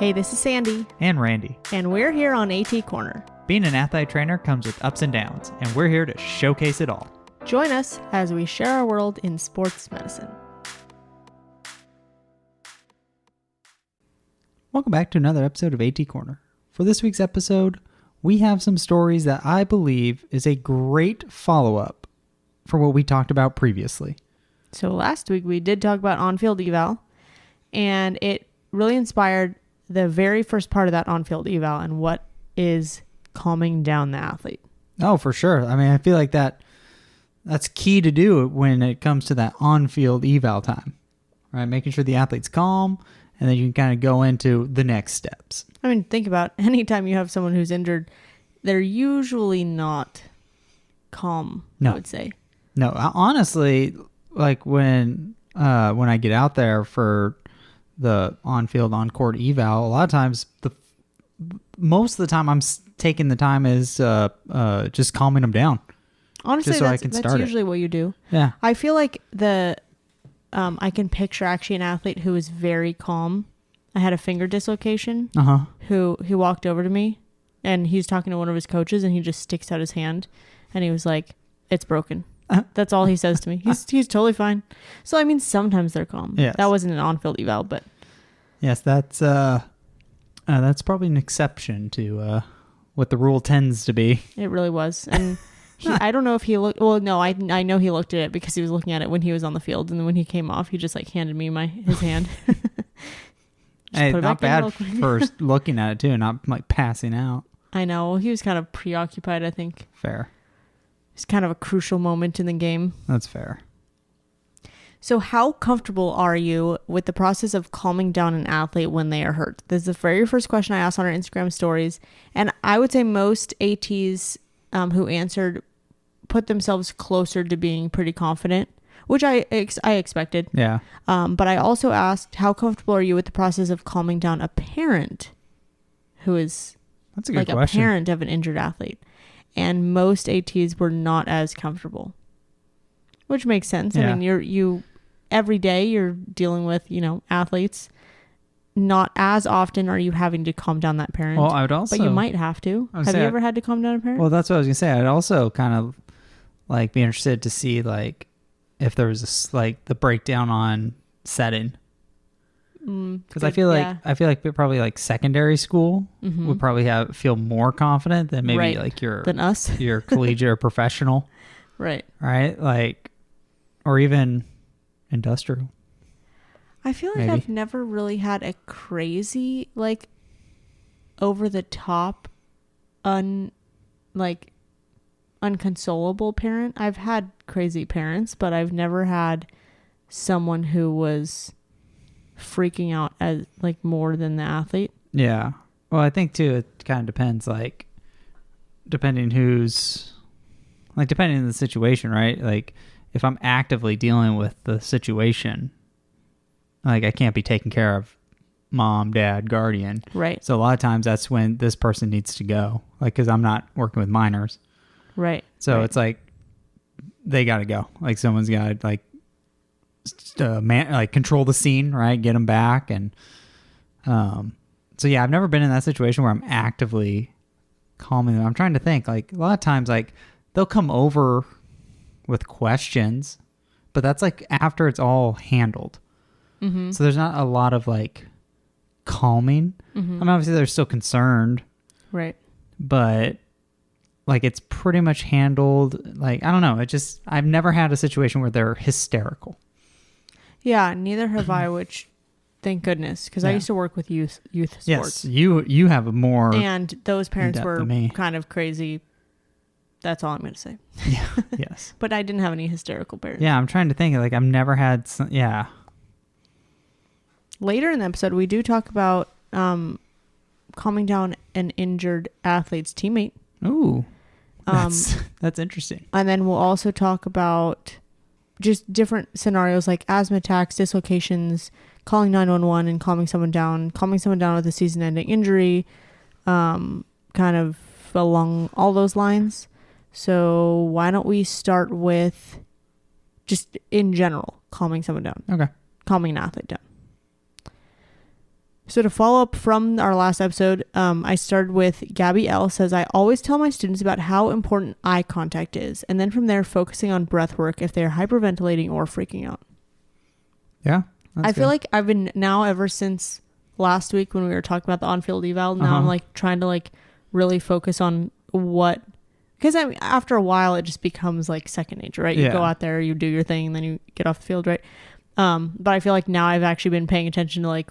Hey, this is Sandy. And Randy. And we're here on AT Corner. Being an athlete trainer comes with ups and downs, and we're here to showcase it all. Join us as we share our world in sports medicine. Welcome back to another episode of AT Corner. For this week's episode, we have some stories that I believe is a great follow-up for what we talked about previously. So last week we did talk about on-field eval, and it really inspired the very first part of that on-field eval and what is calming down the athlete. Oh, for sure. I mean, I feel like that's key to do when it comes to that on-field eval time, right? Making sure the athlete's calm, and then you can kind of go into the next steps. I mean, think about anytime you have someone who's injured, they're usually not calm, No. I would say. No, honestly, like when I get out there for the on-field, on-court eval, a lot of times, most of the time I'm taking the time is just calming them down. Honestly, just so that's usually what you do. Yeah. I feel like I can picture actually an athlete who is very calm. I had a finger dislocation. Who he walked over to me, and he's talking to one of his coaches, and he just sticks out his hand, and he was like, "It's broken." That's all he says to me. He's totally fine. So I mean, sometimes they're calm. Yes. That wasn't an on-field eval, but yes, that's probably an exception to what the rule tends to be. it really was. And I don't know if he looked. Well, no, I know he looked at it because he was looking at it when he was on the field, and then when he came off, he just like handed me his hand. Hey, not bad for looking at it too, not like passing out. I know. He was kind of preoccupied, I think. Fair. It's kind of a crucial moment in the game. That's fair. So how comfortable are you with the process of calming down an athlete when they are hurt? This is the very first question I asked on our Instagram stories. And I would say most ATs who answered put themselves closer to being pretty confident, which I expected. Yeah. But I also asked, how comfortable are you with the process of calming down a parent who is That's a good like question. a parent of an injured athlete? And most ATs were not as comfortable, which makes sense. Yeah. I mean, you every day you're dealing with, athletes. Not as often are you having to calm down that parent. Well, I would also, but you might have to. Have you ever had to calm down a parent? Well, that's what I was gonna say. I'd also kind of like be interested to see like if there was the breakdown on setting. Because I feel like probably like secondary school would probably feel more confident than maybe like than us, your collegiate or professional, right? Like, or even industrial. I feel like I've never really had a crazy like over the top, unconsolable parent. I've had crazy parents, but I've never had someone who was freaking out as like more than the athlete. Yeah. Well, I think too it kind of depends, like depending on the situation, right? Like if I'm actively dealing with the situation, like I can't be taking care of mom, dad, guardian. Right. So a lot of times that's when this person needs to go, like because I'm not working with minors. Right. So right. it's like they got to go. Like someone's got to control the scene, right? Get them back. And so yeah, I've never been in that situation where I'm actively calming them. I'm trying to think, like a lot of times like they'll come over with questions, but that's like after it's all handled. Mm-hmm. So there's not a lot of like calming. Mm-hmm. I mean, obviously they're still concerned, right? But like it's pretty much handled. Like, I don't know. I've never had a situation where they're hysterical. Yeah, neither have I, which thank goodness, because I used to work with youth sports. Yes, you have a more and those parents were kind of crazy. That's all I'm going to say. Yeah, yes. But I didn't have any hysterical parents. Yeah, I'm trying to think. Like I've never had yeah. Later in the episode, we do talk about calming down an injured athlete's teammate. Ooh, that's interesting. And then we'll also talk about just different scenarios like asthma attacks, dislocations, calling 911 and calming someone down with a season-ending injury, kind of along all those lines. So why don't we start with just in general, calming someone down. Okay. Calming an athlete down. So to follow up from our last episode, I started with Gabby L says, I always tell my students about how important eye contact is, and then from there focusing on breath work if they're hyperventilating or freaking out. Yeah. I feel like I've been now ever since last week when we were talking about the on-field eval, now I'm like trying to like really focus on what, because I mean, after a while it just becomes like second nature, right? You go out there, you do your thing, and then you get off the field, right? But I feel like now I've actually been paying attention to like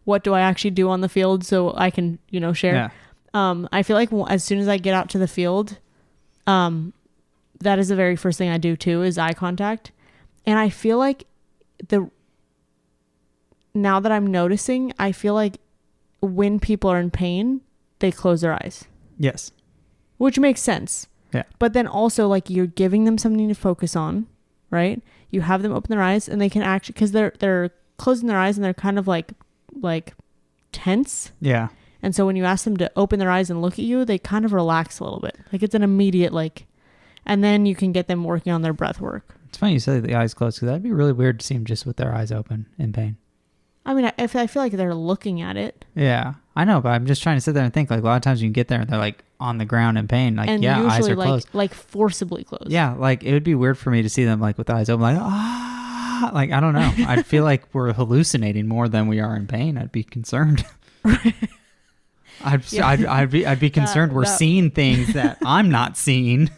what do I actually do on the field so I can, you know, share. I feel like as soon as I get out to the field, that is the very first thing I do too, is eye contact. And I feel like now that I'm noticing, I feel like when people are in pain, they close their eyes. Yes. Which makes sense. Yeah. But then also like you're giving them something to focus on, right? You have them open their eyes and they can actually, because they're closing their eyes and they're kind of like tense. Yeah. And so when you ask them to open their eyes and look at you, they kind of relax a little bit. Like it's an immediate like, and then you can get them working on their breath work. It's funny you say the eyes closed, because that'd be really weird to see them just with their eyes open in pain. I mean, I feel like they're looking at it. Yeah, I know, but I'm just trying to sit there and think, like, a lot of times you can get there and they're like on the ground in pain. Like, and yeah, usually eyes are closed. Like forcibly closed. Yeah, like it would be weird for me to see them like with the eyes open, like, like, I don't know. I feel like we're hallucinating more than we are in pain. I'd be concerned. I'd be concerned we're seeing things that I'm not seeing.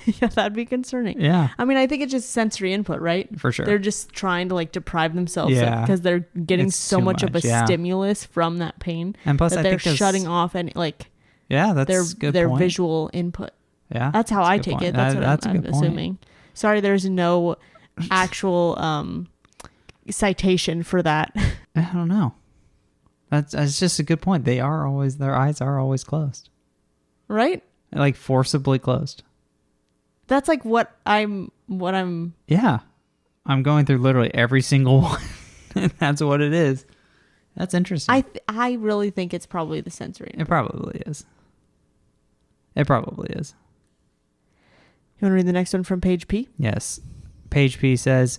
Yeah, that'd be concerning. Yeah. I mean, I think it's just sensory input, right? For sure. They're just trying to like deprive themselves because they're getting It's so much of a stimulus from that pain. And plus, that they're shutting off and like that's their visual input. Yeah. That's how I take it. That's what I'm assuming. Sorry, there's no actual citation for that. I don't know. That's just a good point. Their eyes are always closed. Right? Like forcibly closed. That's like what I'm. Yeah. I'm going through literally every single one. And that's what it is. That's interesting. I really think it's probably the sensory input. It probably is. It probably is. You want to read the next one from Paige P? Yes. Paige P says,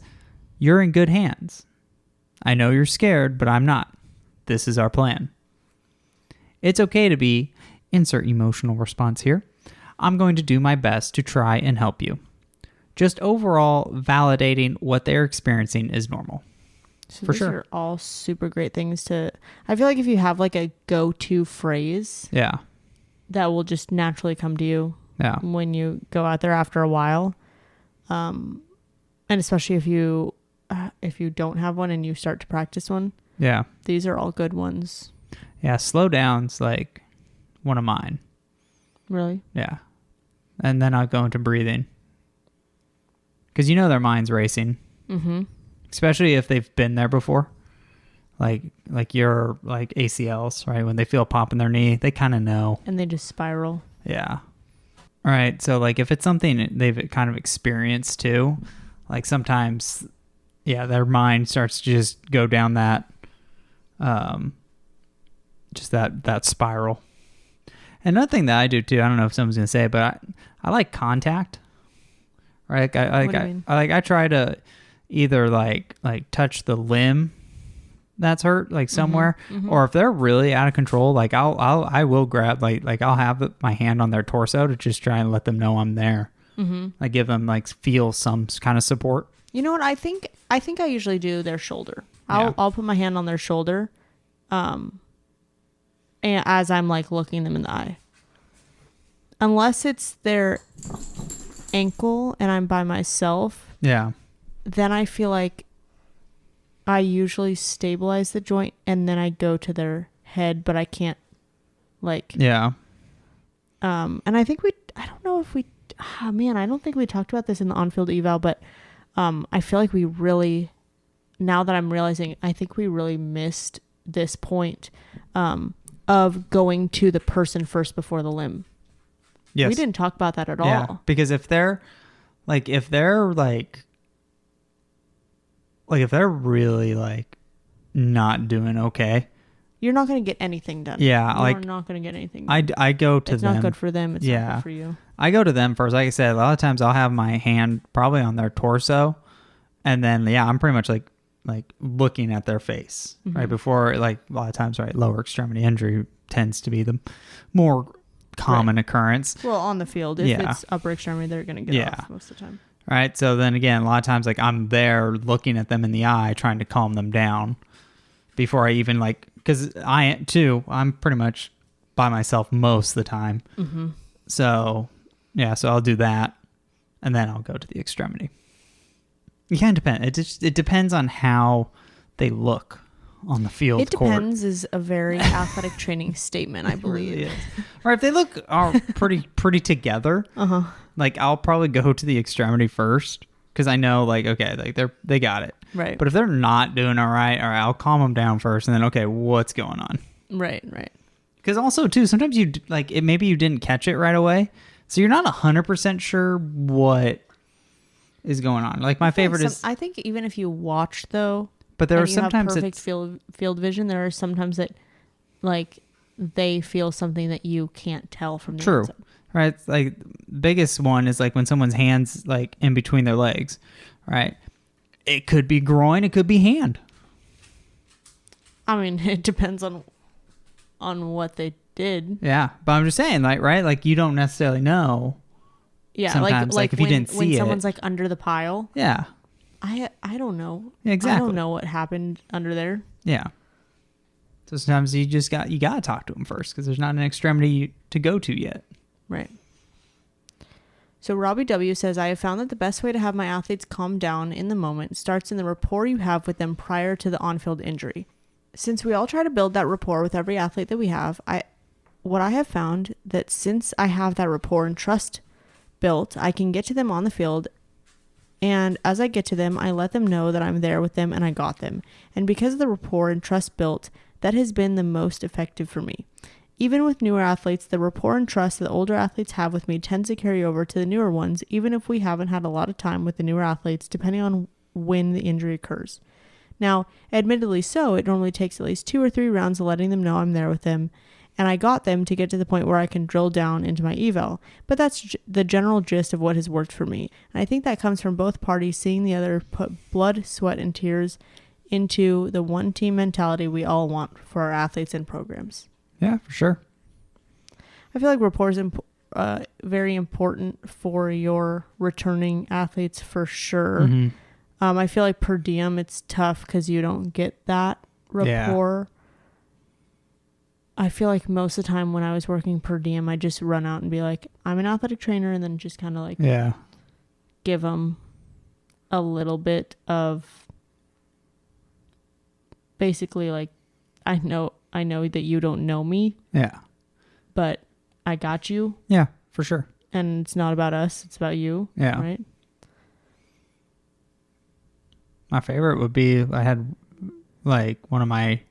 "You're in good hands. I know you're scared, but I'm not. This is our plan. It's okay to be," insert emotional response here, "I'm going to do my best to try and help you. Just overall validating what they're experiencing is normal." So for these sure. are all super great things to... I feel like if you have like a go-to phrase... Yeah. That will just naturally come to you when you go out there after a while. And especially if you don't have one and you start to practice one. Yeah. These are all good ones. Yeah, slow down's like one of mine. Really? Yeah. And then I'll go into breathing. Because you know their mind's racing. Mm-hmm. Especially if they've been there before. Like your like ACLs, right? When they feel a pop in their knee, they kind of know. And they just spiral. Yeah. All right. So like if it's something they've kind of experienced too, like sometimes, their mind starts to just go down that, just that spiral. Another thing that I do too, I don't know if someone's gonna say it, but I like contact. Right? I try to either like touch the limb that's hurt, like somewhere, or if they're really out of control, like I will grab like I'll have my hand on their torso to just try and let them know I'm there. I give them like feel some kind of support. You know what? I think I usually do their shoulder. I'll put my hand on their shoulder, and as I'm like looking them in the eye. Unless it's their ankle and I'm by myself. Yeah. Then I feel like I usually stabilize the joint and then I go to their head, but I can't like. Yeah. And I think I don't know if I don't think we talked about this in the on-field eval, but I feel like we really, now that I'm realizing, I think we really missed this point of going to the person first before the limb. Yes. We didn't talk about that at all. Because if they're really like not doing okay, you're not going to get anything done. Yeah. You're not going to get anything done. I go to them. It's not good for them. It's not good for you. I go to them first. Like I said, a lot of times I'll have my hand probably on their torso. And then, I'm pretty much like like looking at their face, right? Before, like a lot of times, right, lower extremity injury tends to be the more common occurrence. Well, on the field, if it's upper extremity, they're going to get off most of the time. Right. So then again, a lot of times, like I'm there looking at them in the eye, trying to calm them down before I even because I'm pretty much by myself most of the time. Mm-hmm. So so I'll do that and then I'll go to the extremity. It can depend. It depends on how they look on the field. It depends is a very athletic training statement, I believe. It really is. Or if they look pretty together, like I'll probably go to the extremity first because I know they got it. Right. But if they're not doing all right, I'll calm them down first, and then okay, what's going on? Right. Because also too, sometimes maybe you didn't catch it right away, so you're not 100% sure what is going on. Like my favorite is, I think even if you watch though, but there are sometimes perfect field vision. There are sometimes that they feel something that you can't tell from the outside. Right. Like biggest one is like when someone's hands like in between their legs, right? It could be groin, it could be hand. I mean, it depends on what they did. Yeah, but I'm just saying, like you don't necessarily know. Yeah, sometimes, like if you didn't see when someone's like under the pile. Yeah. I don't know. Exactly. I don't know what happened under there. Yeah. So sometimes you got to talk to them first because there's not an extremity to go to yet. Right. So Robbie W says, I have found that the best way to have my athletes calm down in the moment starts in the rapport you have with them prior to the on-field injury. Since we all try to build that rapport with every athlete that we have, what I have found that since I have that rapport and trust built, I can get to them on the field, and as I get to them, I let them know that I'm there with them and I got them. And because of the rapport and trust built, that has been the most effective for me. Even with newer athletes, the rapport and trust that the older athletes have with me tends to carry over to the newer ones, even if we haven't had a lot of time with the newer athletes, depending on when the injury occurs. Now, admittedly so, it normally takes at least 2 or 3 rounds of letting them know I'm there with them, and I got them to get to the point where I can drill down into my eval. But that's the general gist of what has worked for me. And I think that comes from both parties seeing the other put blood, sweat, and tears into the one team mentality we all want for our athletes and programs. Yeah, for sure. I feel like rapport is very important for your returning athletes for sure. Mm-hmm. I feel like per diem it's tough because you don't get that rapport. I feel like most of the time when I was working per diem, I just run out and be like, I'm an athletic trainer, and then just kind of give them a little bit of basically like, I know that you don't know me. Yeah. But I got you. Yeah, for sure. And it's not about us, it's about you. Yeah. Right? My favorite would be I had like one of my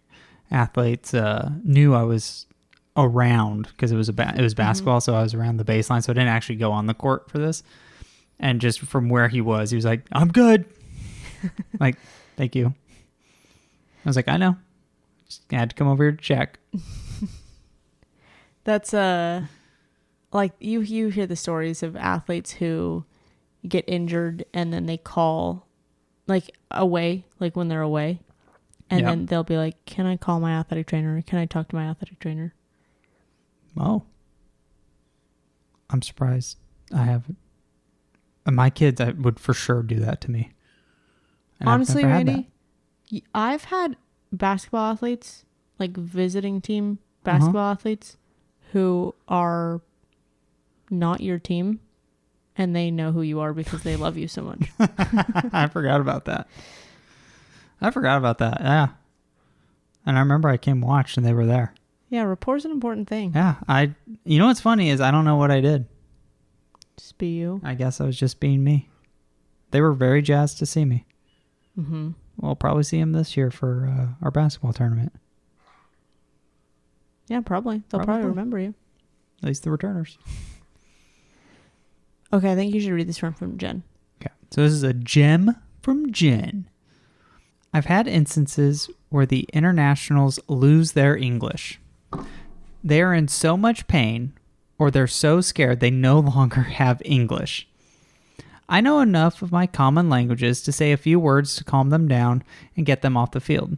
athletes knew I was around because it was basketball, so I was around the baseline, so I didn't actually go on the court for this. And just from where he was like, I'm good. Like, thank you. I was like, I know. Just had to come over here to check. That's like you hear the stories of athletes who get injured and then they call like away, like when they're away. And then they'll be like, can I call my athletic trainer? Can I talk to my athletic trainer? Oh. I'm surprised. I haven't. My kids would for sure do that to me. And honestly, Randy, I've had basketball athletes, like visiting team basketball athletes, who are not your team, and they know who you are because they love you so much. I forgot about that. Yeah. And I remember I came watch and they were there. Yeah, rapport's an important thing. Yeah. You know what's funny is I don't know what I did. Just be you. I guess I was just being me. They were very jazzed to see me. Mm-hmm. We'll probably see them this year for our basketball tournament. Yeah, probably. They'll probably remember you. At least the returners. Okay, I think you should read this one from Jen. Okay. So this is a gem from Jen. I've had instances where the internationals lose their English. They are in so much pain, or they're so scared they no longer have English. I know enough of my common languages to say a few words to calm them down and get them off the field.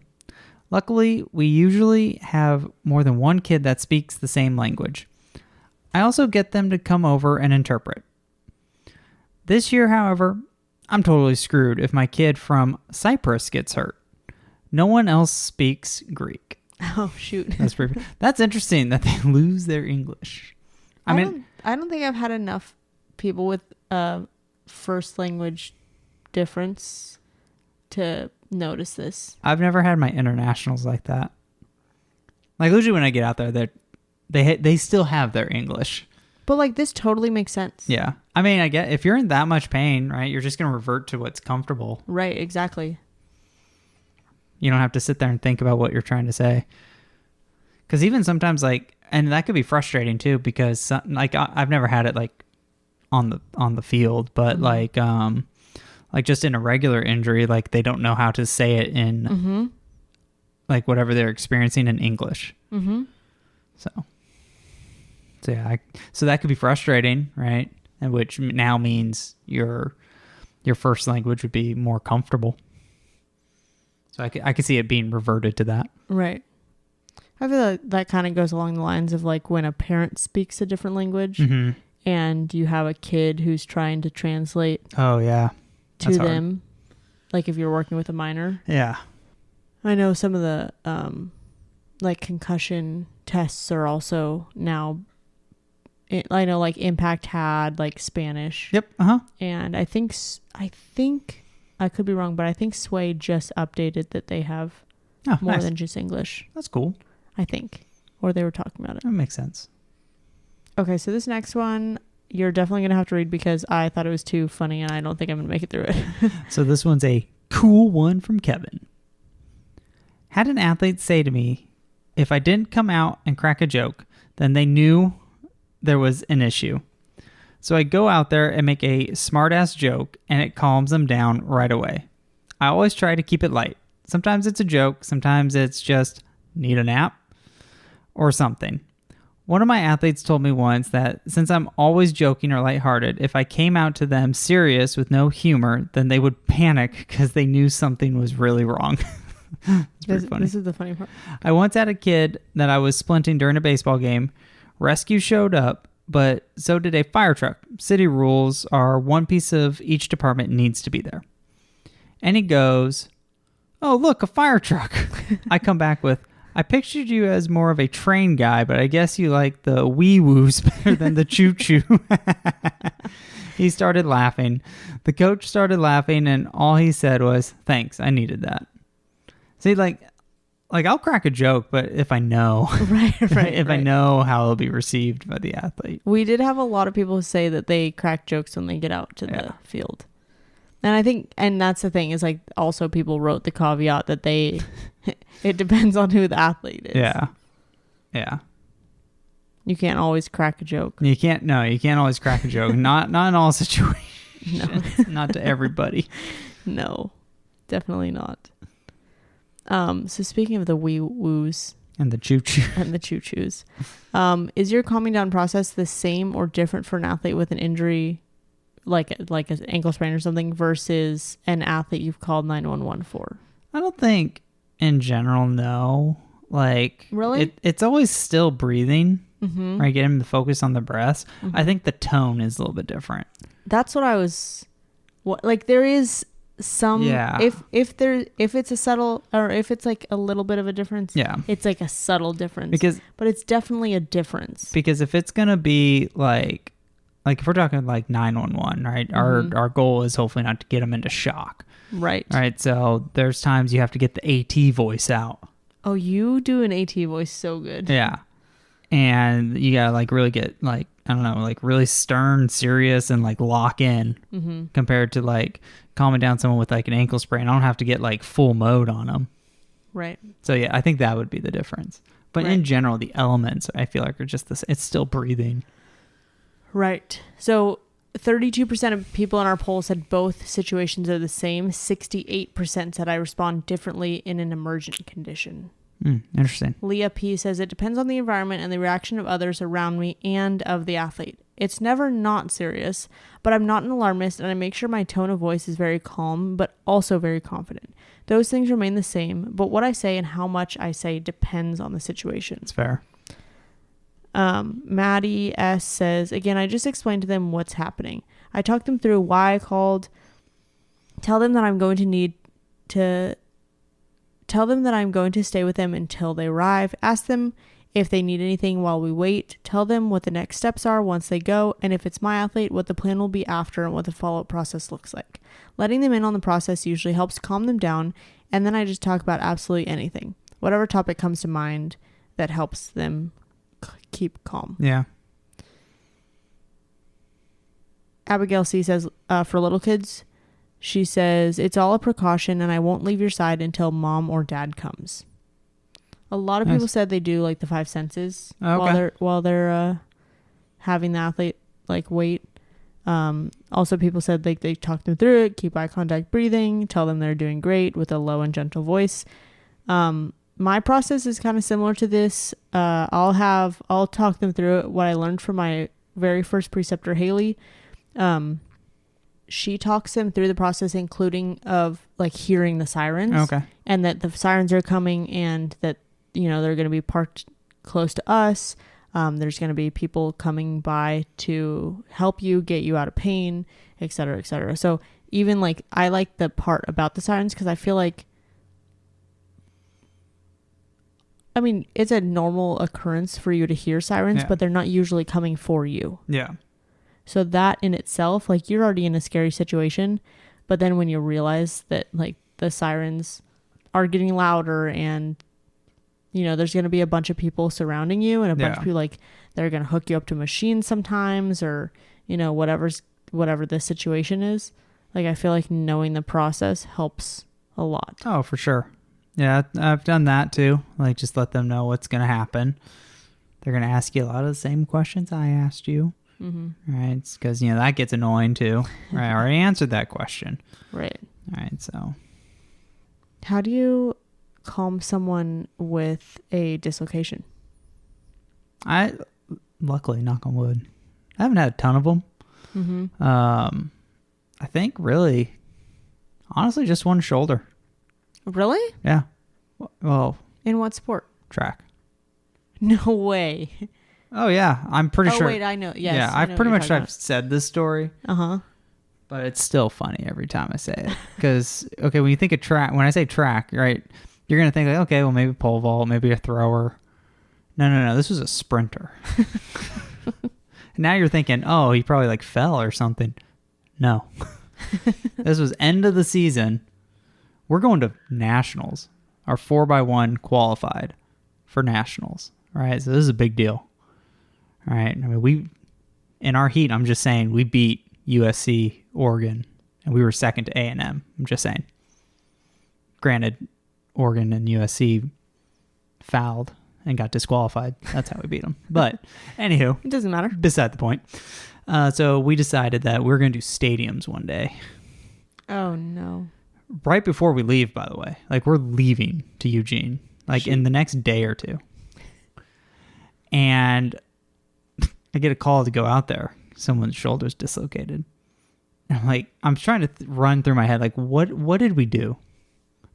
Luckily, we usually have more than one kid that speaks the same language. I also get them to come over and interpret. This year, however, I'm totally screwed if my kid from Cyprus gets hurt. No one else speaks Greek. Oh, shoot. That's interesting that they lose their English. I don't think I've had enough people with first language difference to notice this. I've never had my internationals like that. Like usually when I get out there, they still have their English. But like this totally makes sense. Yeah. I mean, I get if you're in that much pain, right, you're just going to revert to what's comfortable. Right, exactly. You don't have to sit there and think about what you're trying to say. Because even sometimes like, and that could be frustrating too, because like I've never had it like on the field, but like just in a regular injury, like they don't know how to say it in like whatever they're experiencing in English. So yeah, so that could be frustrating, right? And which now means your first language would be more comfortable. So I could see it being reverted to that. Right. I feel like that kind of goes along the lines of like when a parent speaks a different language and you have a kid who's trying to translate. Oh yeah. To them, like if you're working with a minor. Yeah. I know some of the like concussion tests are also now. I know like Impact had like Spanish. Yep. And I think I could be wrong, but I think Sway just updated that they have more than just English. That's cool. I think, or they were talking about it. That makes sense. Okay, so this next one you're definitely gonna have to read because I thought it was too funny and I don't think I'm gonna make it through it. So this one's a cool one from Kevin. Had an athlete say to me, if I didn't come out and crack a joke, then they knew there was an issue. So I go out there and make a smart-ass joke and it calms them down right away. I always try to keep it light. Sometimes it's a joke, sometimes it's just need a nap or something. One of my athletes told me once that since I'm always joking or lighthearted, if I came out to them serious with no humor, then they would panic because they knew something was really wrong. It's pretty funny. This is the funny part. I once had a kid that I was splinting during a baseball game. Rescue showed up, but so did a fire truck. City rules are one piece of each department needs to be there. And he goes, "Oh, look, a fire truck." I come back with, "I pictured you as more of a train guy, but I guess you like the wee-woos better than the choo-choo." He started laughing. The coach started laughing, and all he said was, "Thanks, I needed that." See, like I'll crack a joke, but if I know, if I know how it'll be received by the athlete. We did have a lot of people who say that they crack jokes when they get out to the field. And I think, and that's the thing is like also people wrote the caveat that it depends on who the athlete is. Yeah. Yeah. You can't always crack a joke. You can't always crack a joke. Not in all situations. No. Not to everybody. No, definitely not. So speaking of the wee-woos and the choo-choos, is your calming down process the same or different for an athlete with an injury like an ankle sprain or something versus an athlete you've called 911 for? I don't think in general, no. Like, really? It's always still breathing, right? Getting the focus on the breath. I think the tone is a little bit different. That's what I was, like there is some, if it's a subtle, or if it's like a little bit of a difference, it's like a subtle difference, but it's definitely a difference. Because if it's going to be like if we're talking like 911, right? Our goal is hopefully not to get them into shock. Right. Right. So there's times you have to get the AT voice out. Oh, you do an AT voice so good. Yeah. And you gotta like really get like, I don't know, like really stern, serious, and like lock in compared to like calming down someone with like an ankle sprain. I don't have to get like full mode on them. Right. So yeah, I think that would be the difference. But in general, the elements I feel like are just this. It's still breathing. Right. So 32% of people in our poll said both situations are the same. 68% said I respond differently in an emergent condition. Interesting. Leah P says it depends on the environment and the reaction of others around me and of the athlete. It's never not serious, but I'm not an alarmist, and I make sure my tone of voice is very calm, but also very confident. Those things remain the same, but what I say and how much I say depends on the situation. It's fair. Maddy S says, again, I just explained to them what's happening. I talked them through why I called, tell them that I'm going to stay with them until they arrive, ask them if they need anything while we wait, tell them what the next steps are once they go, and if it's my athlete, what the plan will be after and what the follow-up process looks like. Letting them in on the process usually helps calm them down, and then I just talk about absolutely anything, whatever topic comes to mind that helps them keep calm. Yeah. Abigail C says, for little kids, she says, it's all a precaution and I won't leave your side until mom or dad comes. A lot of people said they do like the 5 senses while they're having the athlete like wait. Also people said like they talk them through it, keep eye contact, breathing, tell them they're doing great with a low and gentle voice. My process is kind of similar to this. I'll talk them through it. What I learned from my very first preceptor, Haley, she talks them through the process, including of like hearing the sirens. Okay. And that the sirens are coming and that, you know, they're going to be parked close to us. There's going to be people coming by to help you, get you out of pain, et cetera, et cetera. So even like, I like the part about the sirens because I feel like, I mean, it's a normal occurrence for you to hear sirens, but they're not usually coming for you. Yeah. So that in itself, like you're already in a scary situation, but then when you realize that like the sirens are getting louder and, you know, there's going to be a bunch of people surrounding you and a bunch of people like they're going to hook you up to machines sometimes or, you know, whatever the situation is. Like I feel like knowing the process helps a lot. Oh, for sure. Yeah, I've done that too. Like, just let them know what's going to happen. They're going to ask you a lot of the same questions I asked you. Mm-hmm. Right? Because, you know, that gets annoying too. Right? I already answered that question. Right. All right, so. How do you calm someone with a dislocation? Luckily, knock on wood, I haven't had a ton of them. Mm-hmm. I think really, honestly, just one shoulder. Really? Yeah. Well, in what sport? Track. No way. Oh yeah, I'm pretty sure. Oh wait, I know. Yes. Yeah, I've said this story. Uh-huh. But it's still funny every time I say it. Because okay, when you think of track, when I say track, right, you're gonna think like, okay, well maybe pole vault, maybe a thrower. No. This was a sprinter. Now you're thinking, oh, he probably like fell or something. No. This was end of the season. We're going to nationals. Our 4x1 qualified for nationals. Right? So this is a big deal. All right. I mean, in our heat, I'm just saying we beat USC, Oregon, and we were second to A&M. I'm just saying. Granted, Oregon and USC fouled and got disqualified. That's how we beat them. But anywho. It doesn't matter. Beside the point. So we decided that we're going to do stadiums one day. Oh, no. Right before we leave, by the way. Like, we're leaving to Eugene. Like, in the next day or two. And I get a call to go out there. Someone's shoulder's dislocated. And I'm like, I'm trying to run through my head. Like, what did we do?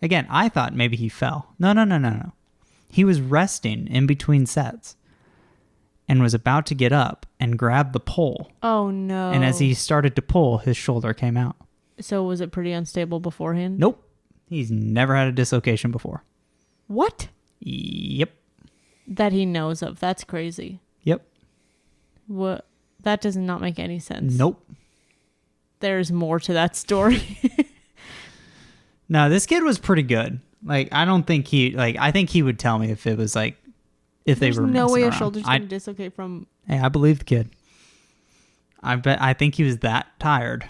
Again, I thought maybe he fell. No. He was resting in between sets. And was about to get up and grab the pole. Oh, no. And as he started to pull, his shoulder came out. So was it pretty unstable beforehand? Nope. He's never had a dislocation before. What? Yep. That he knows of. That's crazy. Yep. What? That does not make any sense. Nope. There's more to that story. No, this kid was pretty good. Like, I don't think I think he would tell me if it was like, if There's they were no way around. a shoulder's going to dislocate from... Hey, I believe the kid. I think he was that tired.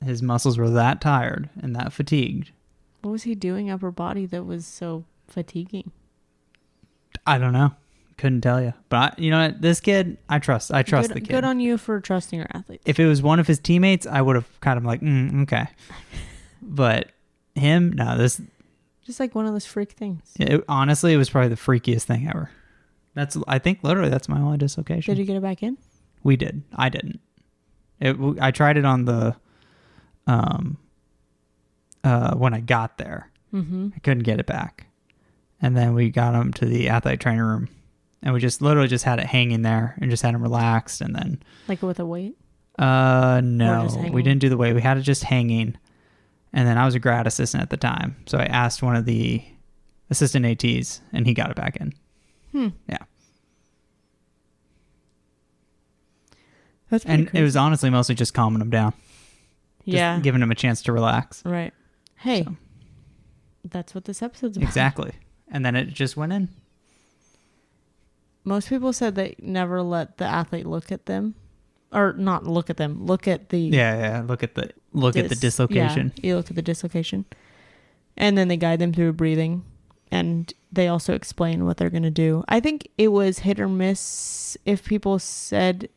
His muscles were that tired and that fatigued. What was he doing upper body that was so fatiguing? I don't know. Couldn't tell you. But you know what? This kid, I trust the kid. Good on you for trusting your athlete. If it was one of his teammates, I would have kind of like, okay. But him, no, this... Just like one of those freak things. Honestly, it was probably the freakiest thing ever. I think literally that's my only dislocation. Did you get it back in? We did. I didn't. I tried it on the when I got there. Mm-hmm. I couldn't get it back. And then we got him to the athletic trainer room, and we just literally just had it hanging there and just had him relaxed. And then like with a weight? No, we didn't do the weight. We had it just hanging. And then I was a grad assistant at the time, so I asked one of the assistant ATs, and he got it back in. Yeah. That's pretty crazy. It was honestly mostly just calming him down. Just giving him a chance to relax. Right. Hey, that's what this episode's about. Exactly. And then it just went in. Most people said they never let the athlete look at them. Or not look at them. Look at the... Yeah. Look at the dislocation. Yeah, you look at the dislocation. And then they guide them through breathing. And they also explain what they're going to do. I think it was hit or miss if people said...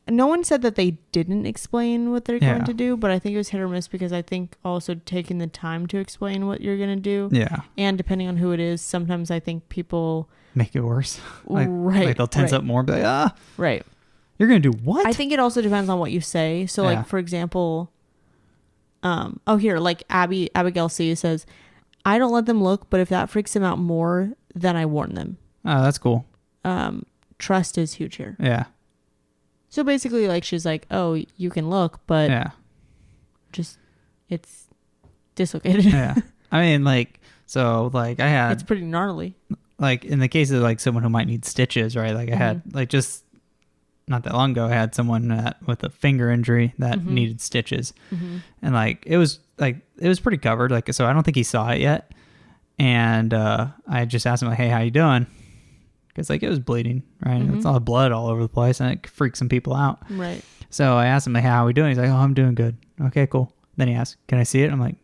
No one said that they didn't explain what they're going to do, but I think it was hit or miss because I think also taking the time to explain what you're going to do. Yeah. And depending on who it is, sometimes I think people... Make it worse. Right. Like they'll tense up more, be like, Right. You're going to do what? I think it also depends on what you say. So like, for example, like Abigail C says, I don't let them look, but if that freaks them out more, then I warn them. Oh, that's cool. Trust is huge here. Yeah. So basically, like, she's like, oh, you can look, but just, it's dislocated. Yeah. I mean, like, so, like, I had... It's pretty gnarly. Like, in the case of, like, someone who might need stitches, right? Like, I had, like, just not that long ago, I had someone with a finger injury that needed stitches. Mm-hmm. And, like, it was pretty covered. Like, so I don't think he saw it yet. And I just asked him, like, hey, how you doing? Because, like, it was bleeding, right? It's all blood all over the place, and it freaks some people out. Right. So I asked him, like, how are we doing? He's like, oh, I'm doing good. Okay, cool. Then he asked, can I see it? I'm like,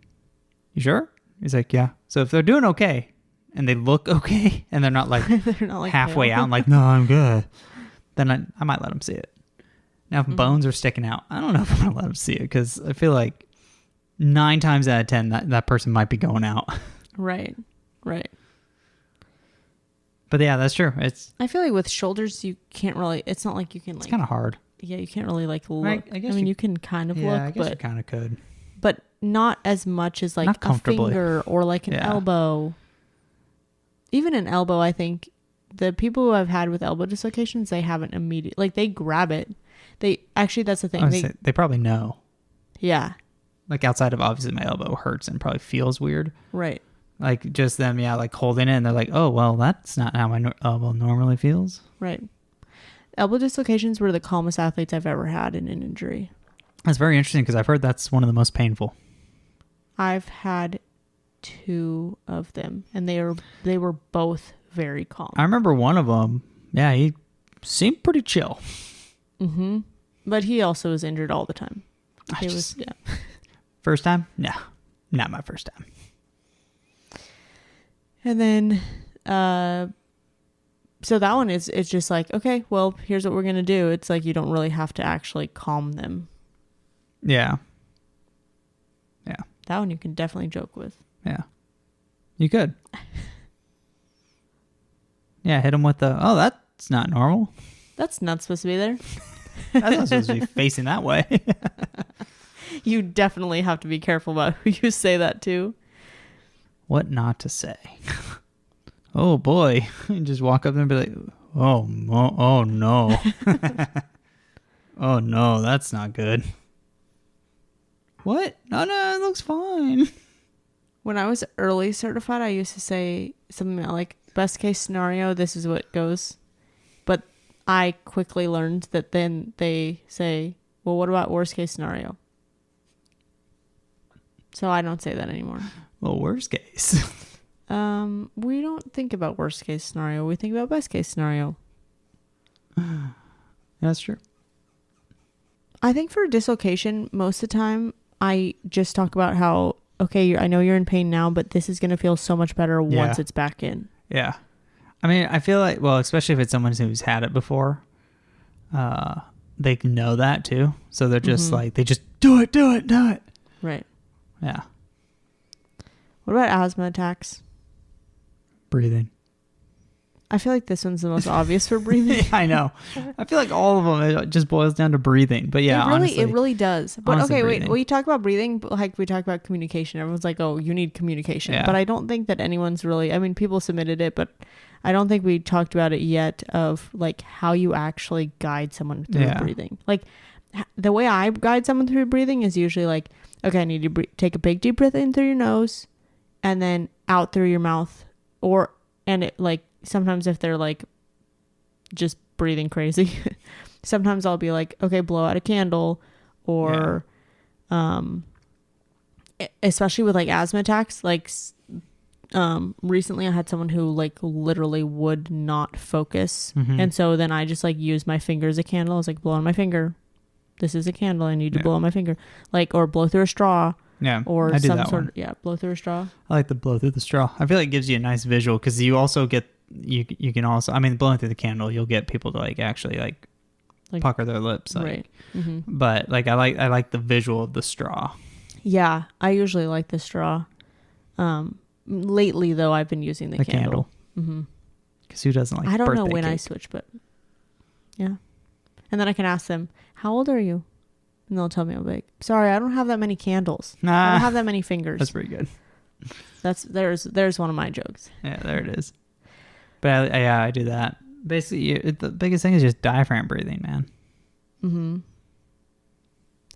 you sure? He's like, yeah. So if they're doing okay, and they look okay, and they're not, like, they're not, like halfway out, and like, no, I'm good, then I might let them see it. Now, if bones are sticking out, I don't know if I'm going to let them see it, because I feel like 9 times out of 10, that person might be going out. Right. But yeah, that's true. I feel like with shoulders, you can't really... It's not like you can, like... It's kind of hard. Yeah, you can't really, like, look. I mean, you can kind of look, I guess you kind of could. But not as much as, like, a finger or, like, an elbow. Even an elbow, I think, the people who I've had with elbow dislocations, they haven't immediately... Like, they grab it. Actually, that's the thing. They probably know. Yeah. Like, outside of, obviously, my elbow hurts and probably feels weird. Right. Like, just them, like, holding it, and they're like, oh, well, that's not how my elbow normally feels. Right. Elbow dislocations were the calmest athletes I've ever had in an injury. That's very interesting, because I've heard that's one of the most painful. I've had 2 of them, and they were both very calm. I remember one of them, he seemed pretty chill. Mm-hmm. But he also was injured all the time. First time? No, not my first time. And then, so that one it's just like, okay, well, here's what we're going to do. It's like, you don't really have to actually calm them. Yeah. That one you can definitely joke with. Yeah. You could. Yeah, hit them with oh, that's not normal. That's not supposed to be there. That's not supposed to be facing that way. You definitely have to be careful about who you say that to. What not to say. Oh boy. And just walk up there and be like, oh no. Oh no, that's not good. What? No, it looks fine. When I was early certified, I used to say something like, best case scenario, this is what goes. But I quickly learned that then they say, well, what about worst case scenario? So I don't say that anymore. Well, worst case. We don't think about worst case scenario. We think about best case scenario. That's true. I think for dislocation, most of the time, I just talk about how, okay, I know you're in pain now, but this is going to feel so much better once it's back in. Yeah. I mean, I feel like, well, especially if it's someone who's had it before, they know that too. So they're just like, they just do it. Right. Yeah. What about asthma attacks? Breathing. I feel like this one's the most obvious for breathing. Yeah, I know. I feel like all of them, it just boils down to breathing. But yeah, it really does. But okay, breathing. wait. We talk about breathing, but like we talk about communication. Everyone's like, "Oh, you need communication." Yeah. But I don't think that anyone's really. I mean, people submitted it, but I don't think we talked about it yet. Of like how you actually guide someone through breathing. Like the way I guide someone through breathing is usually like, okay, I need you to take a big deep breath in through your nose, and then out through your mouth, and it like sometimes if they're like just breathing crazy, sometimes I'll be like, okay, blow out a candle, or especially with like asthma attacks, like recently I had someone who like literally would not focus, and so then I just like used my finger as a candle. I was like, blow on my finger, this is a candle, I need to blow on my finger, like, or blow through a straw. Yeah, or some sort of blow through a straw. I like the blow through the straw. I feel like it gives you a nice visual, because you also get you can also, I mean, blowing through the candle, you'll get people to like actually like pucker their lips, like, right. But like I like the visual of the straw. Yeah, I usually like the straw. Lately though, I've been using the candle. Because who doesn't like? I don't know when cake? I switch, but yeah. And then I can ask them, "How old are you?" And they'll tell me, I'm like, sorry, I don't have that many candles. I don't have that many fingers. That's pretty good. There's one of my jokes. Yeah, there it is. But I do that. Basically, the biggest thing is just diaphragm breathing, man.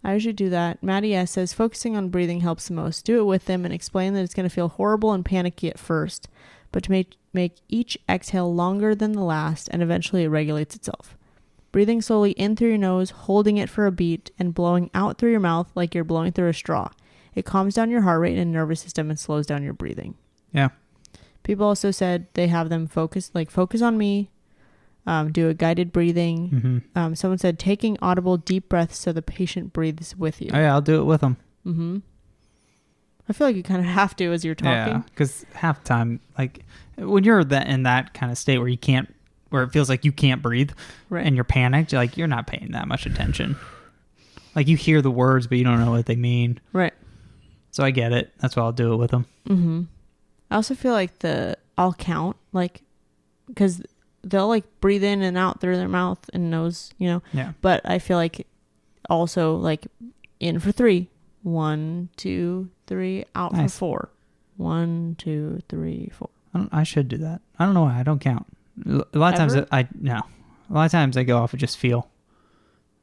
I usually do that. Maddy S says, focusing on breathing helps the most. Do it with them and explain that it's going to feel horrible and panicky at first, but to make each exhale longer than the last, and eventually it regulates itself. Breathing slowly in through your nose, holding it for a beat, and blowing out through your mouth like you're blowing through a straw. It calms down your heart rate and nervous system and slows down your breathing. Yeah. People also said they have them focus on me, do a guided breathing. Someone said taking audible deep breaths so the patient breathes with you. Oh, yeah, I'll do it with them. I feel like you kind of have to as you're talking. Yeah, because half the time, like when you're in that kind of state where where it feels like you can't breathe, right, and you're panicked, like you're not paying that much attention. Like you hear the words, but you don't know what they mean. Right. So I get it. That's why I'll do it with them. I also feel like I'll count, like, because they'll like breathe in and out through their mouth and nose, you know. Yeah. But I feel like also like in for 3, 1, 2, 3, out for 4, 1, 2, 3, 4. I should do that. I don't know why I don't count. A lot of times A lot of times I go off and just feel.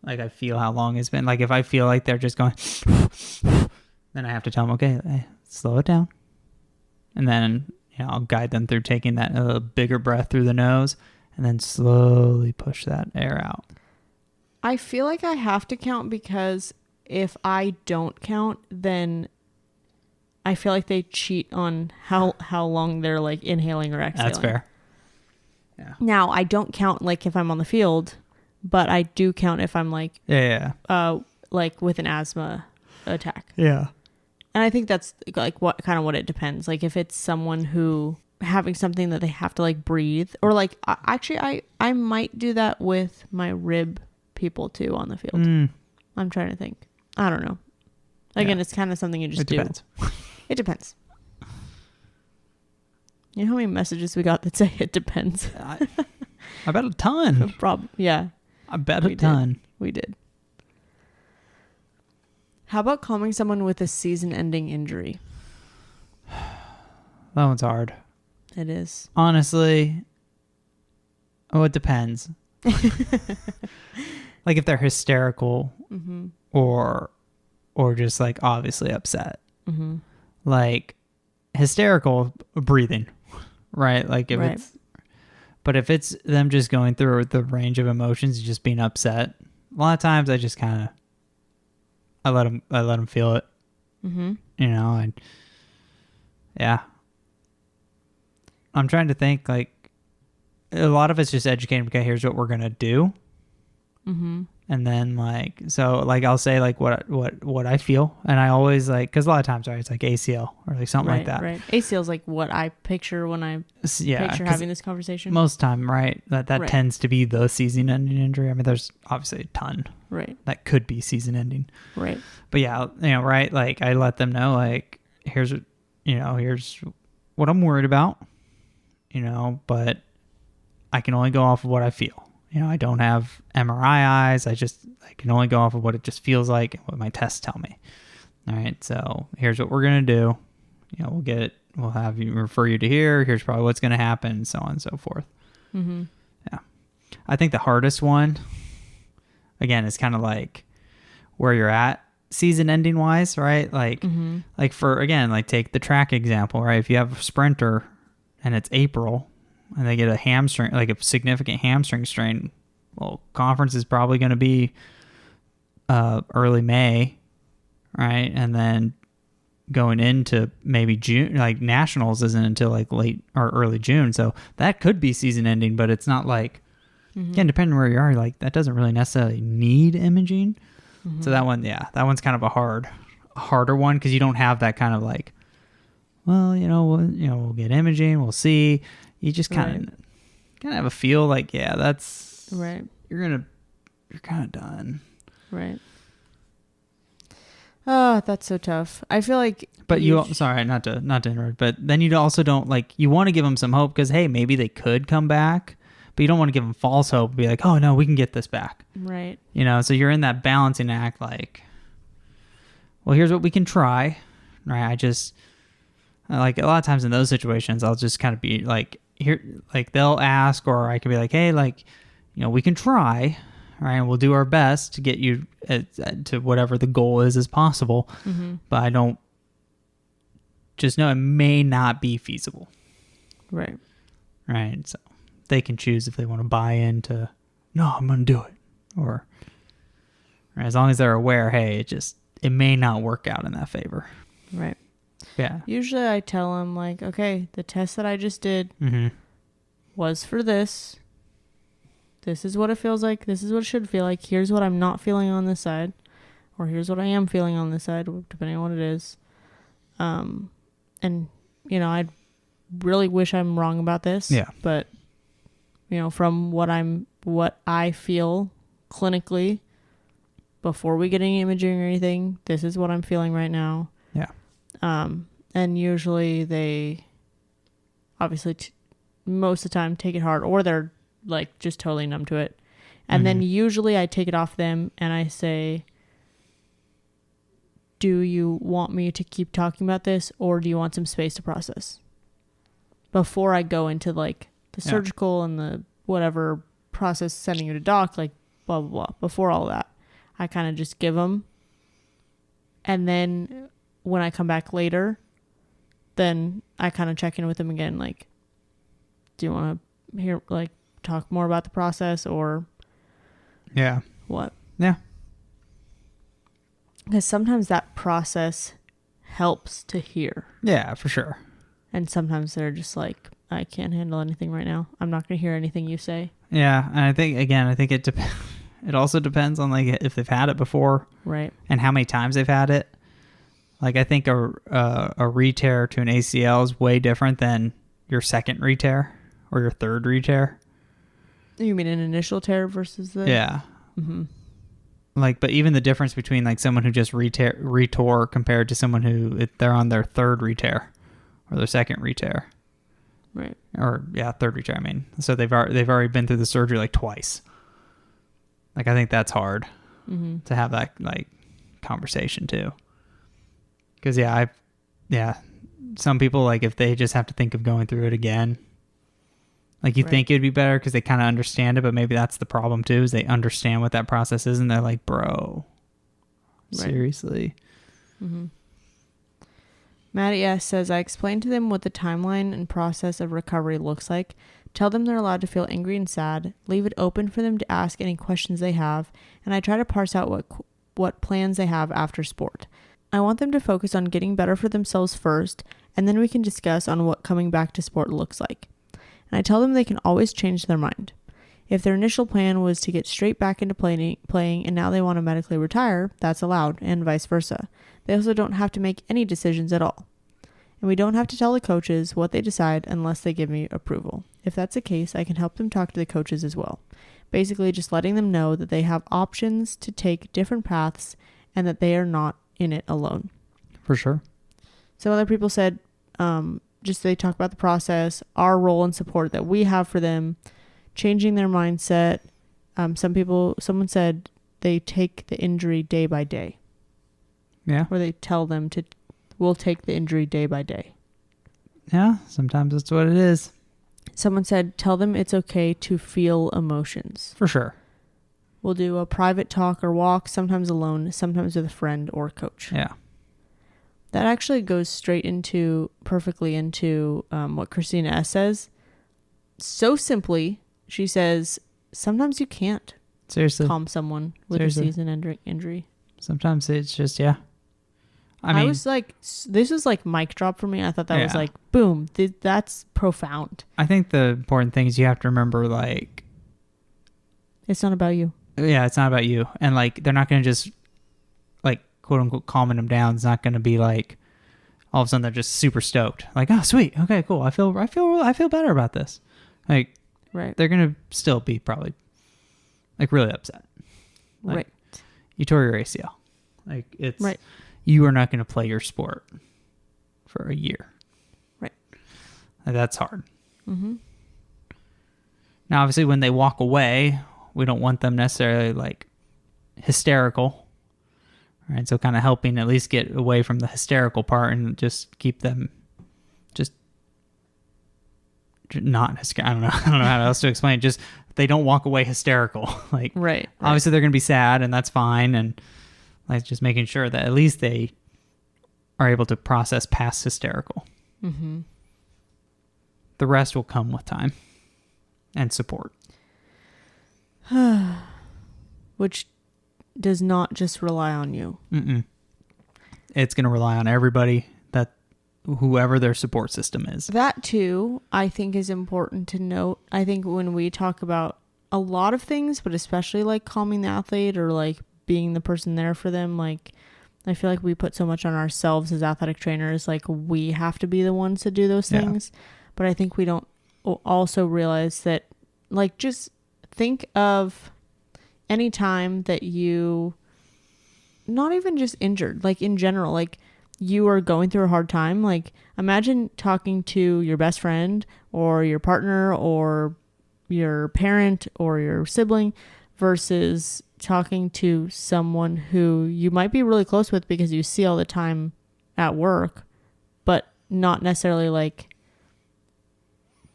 Like I feel how long it's been. Like if I feel like they're just going, then I have to tell them, okay, slow it down. And then I'll guide them through taking that bigger breath through the nose and then slowly push that air out. I feel like I have to count, because if I don't count, then I feel like they cheat on how long they're like inhaling or exhaling. That's fair. Yeah. Now, I don't count like if I'm on the field, but I do count if I'm like like with an asthma attack. Yeah. And I think that's like what it depends. Like if it's someone who having something that they have to like breathe, or like actually I might do that with my rib people too on the field. I'm trying to think. I don't know. Again, it's kind of something you just do. Depends. It depends. You know how many messages we got that say it depends? I bet a ton. Yeah. I bet a ton. We did. How about calming someone with a season-ending injury? That one's hard. It is. Honestly, it depends. Like if they're hysterical or just like obviously upset. Like hysterical breathing, right? Like if if it's them just going through the range of emotions, just being upset, a lot of times I just kind of I let them feel it. Yeah. I'm trying to think, like, a lot of it's just educating. Okay, here's what we're gonna do. And then like, so like I'll say like what I feel, and I always like, because a lot of times, right, it's like ACL or like something like that. Right. ACL is like what I picture when I picture having this conversation. Most time, right, that tends to be the season-ending injury. I mean, there's obviously a ton, right, that could be season-ending, right. But yeah, right, like I let them know, like here's what I'm worried about, but I can only go off of what I feel. I don't have MRI eyes. I can only go off of what it just feels like and what my tests tell me. All right, so here's what we're going to do. We'll have you refer you to here. Here's probably what's going to happen, so on and so forth. Mm-hmm. Yeah. I think the hardest one, again, is kind of like where you're at season ending wise, right? Like, like take the track example, right? If you have a sprinter and it's April and they get a hamstring, like a significant hamstring strain, well, conference is probably going to be early May, right? And then going into maybe June, like nationals isn't until like late or early June. So that could be season ending, but it's not like, again, depending where you are, like that doesn't really necessarily need imaging. So that one's kind of a harder one because you don't have that kind of like, well, we'll get imaging, we'll see. You just kind of have a feel like, yeah, that's right. You're kind of done. Right. Oh, that's so tough. I feel like. But sorry, not to interrupt, but then you also don't like, you want to give them some hope because, hey, maybe they could come back, but you don't want to give them false hope. Be like, oh no, we can get this back. Right. So you're in that balancing act like, well, here's what we can try. Right. Like a lot of times in those situations, I'll just kind of be like, here, like they'll ask, or I could be like, hey, like, we can try. Right, and we'll do our best to get you to whatever the goal is as possible. But I don't just know it may not be feasible. Right. Right. So they can choose if they want to buy into, no, I'm going to do it. Or as long as they're aware, hey, it may not work out in that favor. Right. Yeah. Usually I tell them like, okay, the test that I just did was for this. This is what it feels like. This is what it should feel like. Here's what I'm not feeling on this side. Or here's what I am feeling on this side, depending on what it is. And, I really wish I'm wrong about this. Yeah. But, from what I feel clinically before we get any imaging or anything, this is what I'm feeling right now. Yeah. And usually they obviously most of the time take it hard, or they're like just totally numb to it. And then usually I take it off them and I say, do you want me to keep talking about this, or do you want some space to process before I go into like the surgical and the whatever process sending you to doc, like blah, blah, blah. Before all that, I kind of just give them. And then when I come back later, then I kind of check in with them again. Like, do you want to hear, like, talk more about the process or what? Yeah. Because sometimes that process helps to hear. Yeah, for sure. And sometimes they're just like, I can't handle anything right now. I'm not going to hear anything you say. Yeah. And I think it it also depends on like if they've had it before. Right. And how many times they've had it. Like I think a re-tear to an ACL is way different than your second re-tear or your third re-tear. You mean an initial tear versus the... Yeah. Like, but even the difference between like someone who just re-tore compared to someone who they're on their third re-tear or their second re-tear. Right. Or third re-tear. I mean, so they've already been through the surgery like twice. Like I think that's hard to have that like conversation too. Because some people, like if they just have to think of going through it again, like you think it'd be better because they kind of understand it, but maybe that's the problem too, is they understand what that process is and they're like, bro, seriously. Maddy S says, I explained to them what the timeline and process of recovery looks like. Tell them they're allowed to feel angry and sad. Leave it open for them to ask any questions they have. And I try to parse out what plans they have after sport. I want them to focus on getting better for themselves first, and then we can discuss on what coming back to sport looks like. And I tell them they can always change their mind. If their initial plan was to get straight back into playing and now they want to medically retire, that's allowed, and vice versa. They also don't have to make any decisions at all. And we don't have to tell the coaches what they decide unless they give me approval. If that's the case, I can help them talk to the coaches as well. Basically, just letting them know that they have options to take different paths and that they are not in it alone. For sure. So other people said, just they talk about the process, our role and support that we have for them, changing their mindset. Someone said they take the injury day by day. Yeah. Or they tell them we'll take the injury day by day. Yeah, sometimes that's what it is. Someone said, tell them it's okay to feel emotions. For sure. We'll do a private talk or walk, sometimes alone, sometimes with a friend or coach. Yeah. That actually goes perfectly into what Christina S says. So simply, she says, sometimes you can't calm someone with a season-ending injury. Sometimes it's just, yeah. I was like, this was like mic drop for me. I thought that was like, boom, that's profound. I think the important thing is you have to remember, like, it's not about you. Yeah, it's not about you. And like, they're not going to just, like, quote unquote, calming them down. It's not going to be like, all of a sudden they're just super stoked. Like, oh, sweet. Okay, cool. I feel better about this. Like, right. They're going to still be probably, like, really upset. Like, right. You tore your ACL. Like, it's, right. You are not going to play your sport for a year. Right. Like, that's hard. Mm-hmm. Now, obviously, when they walk away, we don't want them necessarily, like, hysterical. Right? So kind of helping at least get away from the hysterical part and just keep them just not hysterical. I don't know how else to explain it. Just they don't walk away hysterical. Like, right. Obviously, they're going to be sad, and that's fine. And like just making sure that at least they are able to process past hysterical. Mm-hmm. The rest will come with time and support. Which does not just rely on you. Mm-mm. It's going to rely on everybody, that whoever their support system is. That too, I think, is important to note. I think when we talk about a lot of things, but especially like calming the athlete or like being the person there for them, like I feel like we put so much on ourselves as athletic trainers, like we have to be the ones to do those things. But I think we don't also realize that, like, just think of any time that you, not even just injured, like in general, like you are going through a hard time. Like imagine talking to your best friend or your partner or your parent or your sibling versus talking to someone who you might be really close with because you see all the time at work, but not necessarily like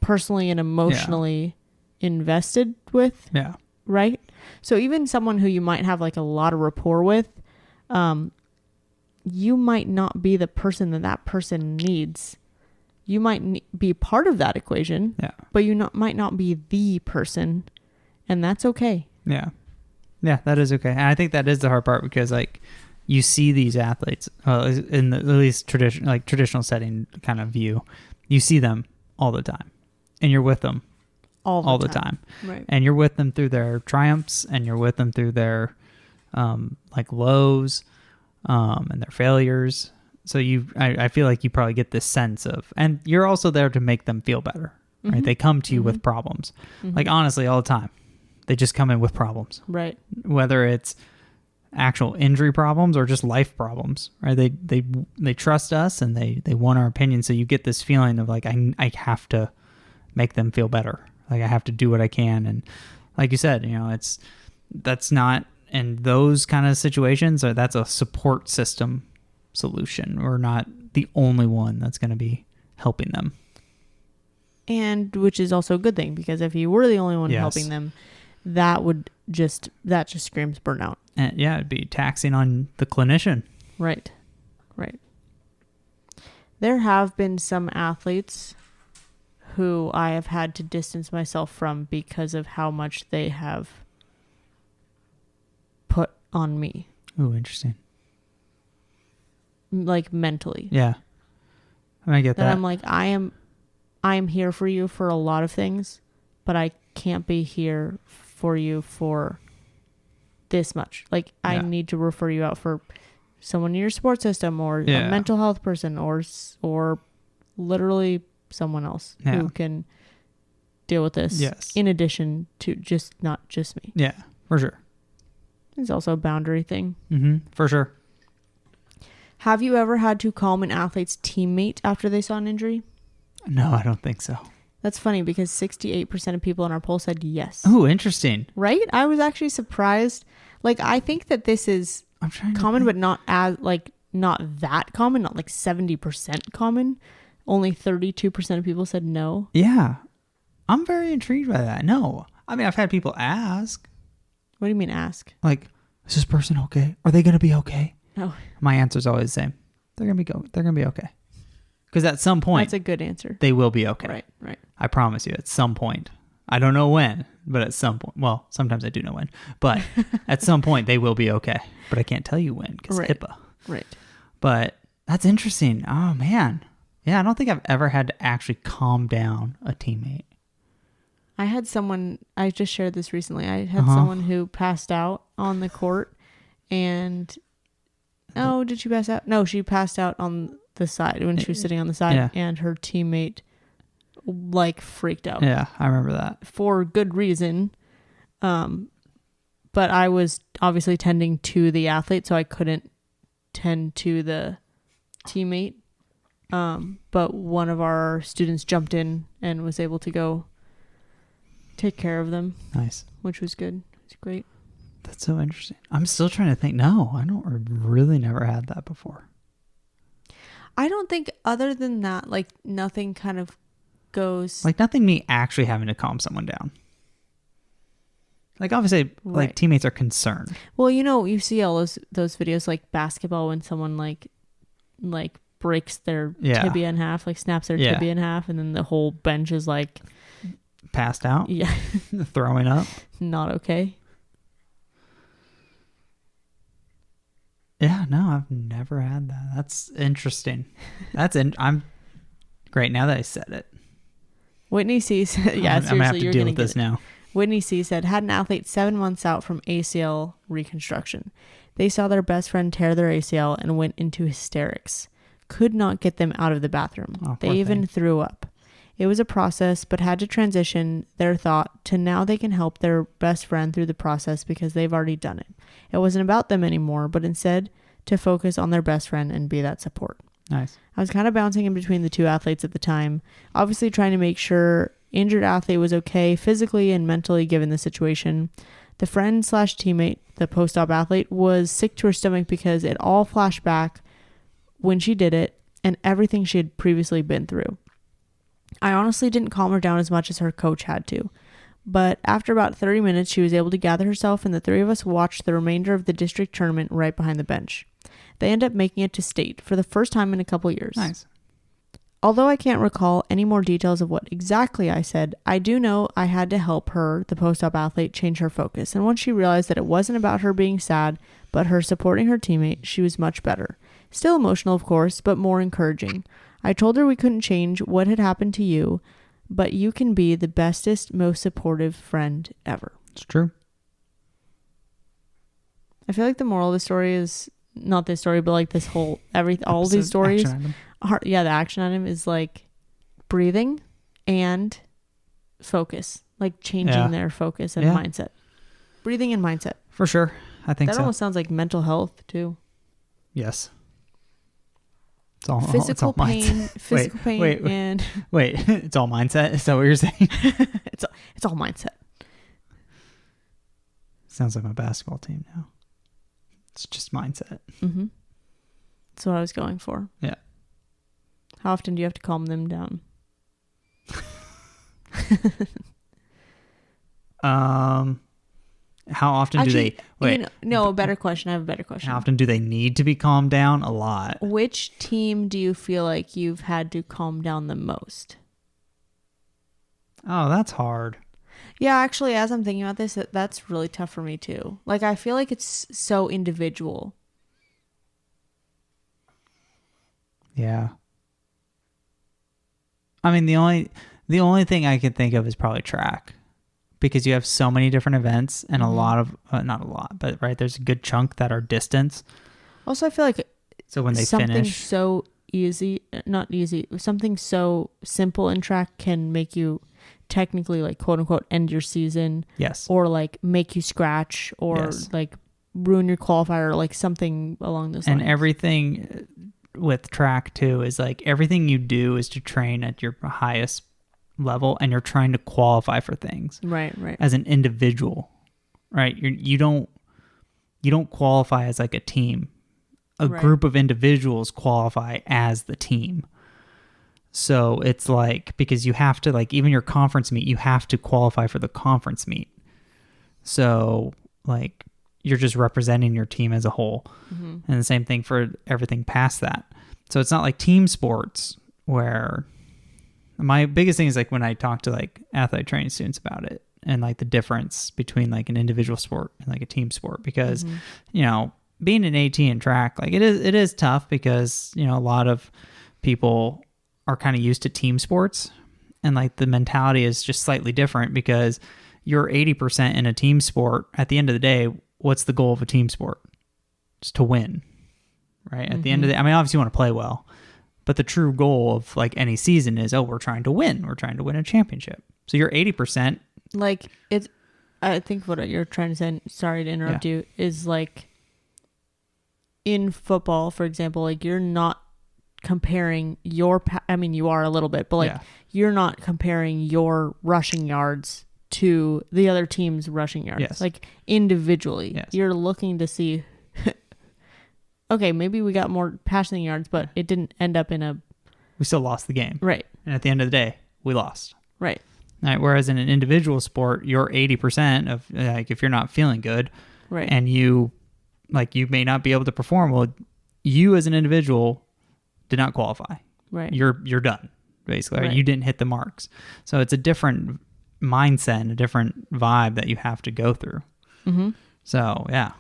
personally and emotionally invested with. Yeah. Right? So even someone who you might have like a lot of rapport with, you might not be the person that person needs. You might be part of that equation, but you might not be the person, and that's okay. Yeah. Yeah, that is okay. And I think that is the hard part because like you see these athletes in the at least traditional setting kind of view, you see them all the time and you're with them all the time. Right. And you're with them through their triumphs and you're with them through their like lows and their failures. So I feel like you probably get this sense of, and you're also there to make them feel better, right? Mm-hmm. They come to you with problems. Mm-hmm. Like honestly, all the time. They just come in with problems. Right. Whether it's actual injury problems or just life problems, right? They trust us and they want our opinion. So you get this feeling of like, I have to make them feel better. Like I have to do what I can. And like you said, that's not in those kind of situations, or that's a support system solution. We're not the only one that's going to be helping them. And which is also a good thing, because if you were the only one helping them, that just screams burnout. And yeah, it'd be taxing on the clinician. Right. Right. There have been some athletes who I have had to distance myself from because of how much they have put on me. Oh, interesting. Like mentally. Yeah. I get that. I'm like, I am here for you for a lot of things, but I can't be here for you for this much. Like I need to refer you out for someone in your support system or a mental health person or literally someone else who can deal with this. Yes. In addition to not just me. Yeah, for sure. It's also a boundary thing. Mm-hmm. For sure. Have you ever had to calm an athlete's teammate after they saw an injury? No, I don't think so. That's funny because 68% of people in our poll said yes. Oh, interesting. Right? I was actually surprised. Like, I think that this is common, but not as, like, not that common, not like 70% common. Only 32% of people said no. Yeah. I'm very intrigued by that. No. I mean, I've had people ask. What do you mean ask? Like, is this person okay? Are they going to be okay? No. My answer is always the same. They're going to be okay. Because at some point, that's a good answer. They will be okay. Right. I promise you, at some point. I don't know when, but at some point. Well, sometimes I do know when. But at some point, they will be okay. But I can't tell you when because HIPAA. Right. But that's interesting. Oh, man. Yeah, I don't think I've ever had to actually calm down a teammate. I had someone, I just shared this recently. I had someone who passed out on the court and, oh, did she pass out? No, she passed out on the side when she was sitting on the side and her teammate like freaked out. Yeah, I remember that. For good reason. But I was obviously tending to the athlete, so I couldn't tend to the teammate. But one of our students jumped in and was able to go take care of them. Nice. Which was good. It's great. That's so interesting. I'm still trying to think. No, I don't really never had that before. I don't think other than that, like nothing kind of goes. Like nothing me actually having to calm someone down. Like obviously like teammates are concerned. Well, you know, you see all those videos like basketball when someone like breaks their tibia in half, like snaps their tibia in half, and then the whole bench is like passed out. Yeah. Throwing up. Not okay. Yeah, no, I've never had that. That's interesting. I'm great now that I said it. Whitney C said, I'm gonna have to deal with this now. Whitney C said, had an athlete 7 months out from ACL reconstruction. They saw their best friend tear their ACL and went into hysterics. Could not get them out of the bathroom. Oh, they even threw up. It was a process, but had to transition their thought to now they can help their best friend through the process because they've already done it. It wasn't about them anymore, but instead to focus on their best friend and be that support. Nice. I was kind of bouncing in between the two athletes at the time, obviously trying to make sure injured athlete was okay physically and mentally given the situation. The friend/teammate, the post-op athlete, was sick to her stomach because it all flashed back when she did it and everything she had previously been through. I honestly didn't calm her down as much as her coach had to. But after about 30 minutes, she was able to gather herself and the three of us watched the remainder of the district tournament right behind the bench. They ended up making it to state for the first time in a couple years. Nice. Although I can't recall any more details of what exactly I said, I do know I had to help her, the post-op athlete, change her focus. And once she realized that it wasn't about her being sad, but her supporting her teammate, she was much better. Still emotional, of course, but more encouraging. I told her we couldn't change what had happened to you, but you can be the bestest, most supportive friend ever. It's true. I feel like the moral of the story is not this story, but like this whole all these stories. The action item is like breathing and focus, like changing their focus and mindset. Breathing and mindset. For sure. I think that almost sounds like mental health too. Yes. It's all physical pain, and wait, it's all mindset. Is that what you're saying? it's all mindset. Sounds like my basketball team now. It's just mindset. Mm-hmm. That's what I was going for. Yeah. How often do you have to calm them down? How often do they... Wait. A better question. I have a better question. How often do they need to be calmed down? A lot. Which team do you feel like you've had to calm down the most? Oh, that's hard. Yeah, actually, as I'm thinking about this, that's really tough for me too. Like, I feel like it's so individual. Yeah. I mean, the only thing I could think of is probably track. Because you have so many different events and a lot of, not a lot, but right, there's a good chunk that are distance. Also, I feel like so when they something finish, so not easy, something so simple in track can make you technically like quote unquote end your season. Yes. Or like make you scratch or like ruin your qualifier or like something along those lines. And everything with track too is like everything you do is to train at your highest level and you're trying to qualify for things. Right. As an individual, right? You don't qualify as like a team. A group of individuals qualify as the team. So it's like, because you have to, like, even your conference meet, you have to qualify for the conference meet. So like you're just representing your team as a whole. Mm-hmm. And the same thing for everything past that. So it's not like team sports where my biggest thing is like when I talk to like athletic training students about it and like the difference between like an individual sport and like a team sport, because, you know, being an AT in track, like it is tough because, you know, a lot of people are kind of used to team sports and like the mentality is just slightly different because you're 80% in a team sport. At the end of the day, what's the goal of a team sport? Just to win, right? At the end of the day, I mean, obviously you want to play well, but the true goal of like any season is, we're trying to win. We're trying to win a championship. So you're 80%. Like I think what you're trying to say, sorry to interrupt you, is like in football, for example, like you're not comparing I mean, you are a little bit, but like you're not comparing your rushing yards to the other team's rushing yards. Yes. Like individually, yes. You're looking to see, okay, maybe we got more passing yards, but it didn't end up we still lost the game. Right. And at the end of the day, we lost. Right. Right. Whereas in an individual sport, you're 80% of, like, if you're not feeling good, right, and you may not be able to perform well, you as an individual did not qualify. Right. You're done, basically. Right. You didn't hit the marks. So it's a different mindset and a different vibe that you have to go through. Mm-hmm. So yeah.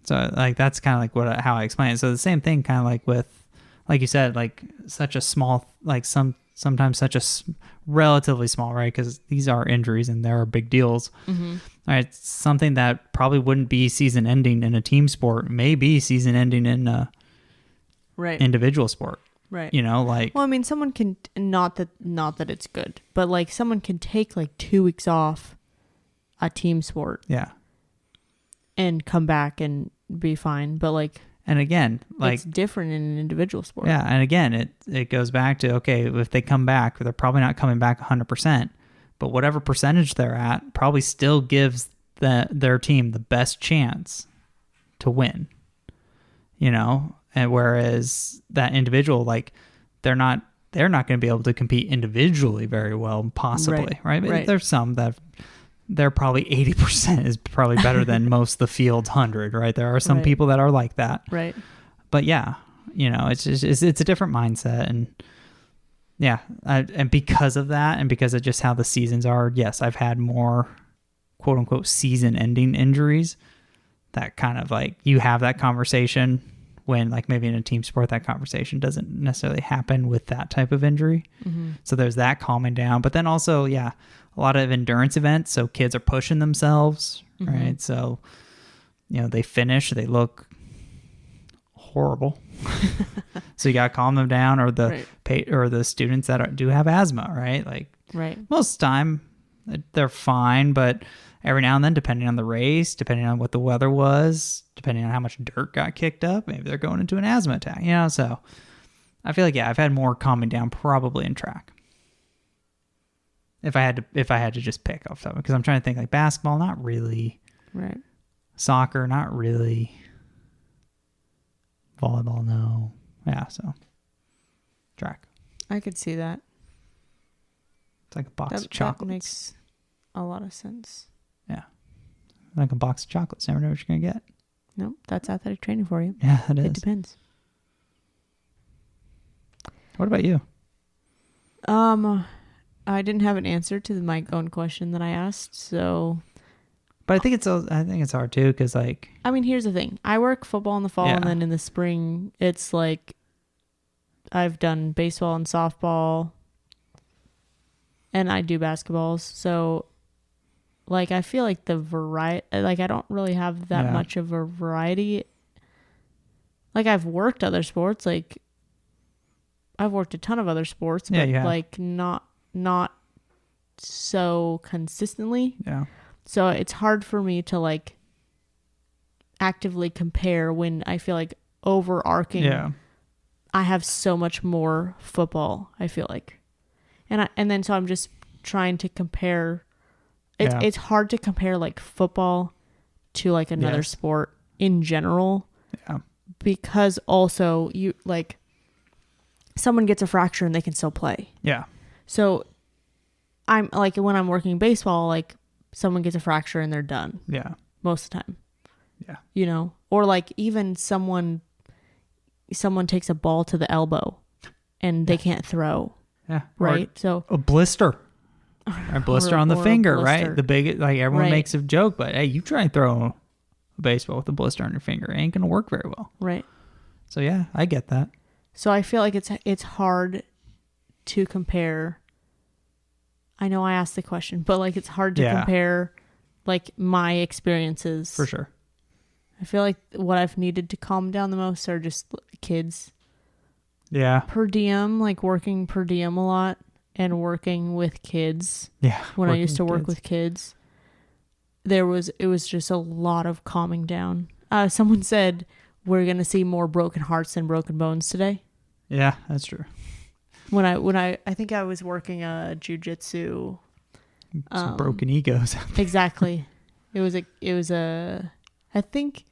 So like that's kind of like how I explain it. So the same thing, kind of like with, like you said, like such a small, like sometimes such a relatively small, right? Because these are injuries and there are big deals. Mm-hmm. All right, something that probably wouldn't be season ending in a team sport may be season ending in a individual sport. Right. You know, like, well, I mean, someone can, not that it's good, but like someone can take like 2 weeks off a team sport. Yeah. And come back and be fine. But like, and again, like, it's different in an individual sport. Yeah. And again, it goes back to, okay, if they come back, they're probably not coming back 100%, but whatever percentage they're at probably still gives their team the best chance to win, you know? And whereas that individual, like, they're not going to be able to compete individually very well, possibly, right? There's some that they're probably 80% is probably better than most of the field's 100, right? There are some people that are like that. Right. But yeah, you know, it's a different mindset. And yeah, and because of that, and because of just how the seasons are, yes, I've had more quote unquote season ending injuries that kind of like, you have that conversation when like maybe in a team sport, that conversation doesn't necessarily happen with that type of injury. Mm-hmm. So there's that calming down, but then also, yeah, a lot of endurance events. So kids are pushing themselves, right? So, you know, they finish, they look horrible. So you got to calm them down, or the students that do have asthma, right? Like, most of the time they're fine, but every now and then, depending on the race, depending on what the weather was, depending on how much dirt got kicked up, maybe they're going into an asthma attack, you know? So I feel like, yeah, I've had more calming down probably in track. If I had to just pick off something, because I'm trying to think, like basketball, not really. Right. Soccer, not really. Volleyball, no. Yeah, so track. I could see that. It's like a box of chocolates. That makes a lot of sense. Yeah. Like a box of chocolates. Never know what you're going to get. No, that's athletic training for you. Yeah, it is. It depends. What about you? I didn't have an answer to my own question that I asked, so. But I think it's hard too, because like. I mean, here's the thing. I work football in the fall, and then in the spring, it's like I've done baseball and softball, and I do basketballs. So, like, I feel like the variety, like, I don't really have that much of a variety. Like, I've worked other sports, like, I've worked a ton of other sports, but like not so consistently. Yeah. So it's hard for me to like actively compare when I feel like overarching. Yeah. I have so much more football, I feel like. And then so I'm just trying to compare. It's hard to compare like football to like another sport in general. Yeah. Because also you like someone gets a fracture and they can still play. Yeah. So I'm like when I'm working baseball, like someone gets a fracture and they're done. Yeah. Most of the time. Yeah. You know, or like even someone takes a ball to the elbow and they can't throw. Yeah. Right. Or so a blister. A blister on the finger, right? The big, like everyone makes a joke, but hey, you try and throw a baseball with a blister on your finger, it ain't gonna work very well. Right. So yeah, I get that. So I feel like it's hard to compare. I know I asked the question, but like it's hard to compare like my experiences. For sure. I feel like what I've needed to calm down the most are just kids. Yeah. Per diem, like working per diem a lot and working with kids. Yeah. When I used to work with kids, it was just a lot of calming down. Someone said we're going to see more broken hearts than broken bones today. Yeah, that's true. When I think I was working a jujitsu. Some broken egos. Exactly. It was I think,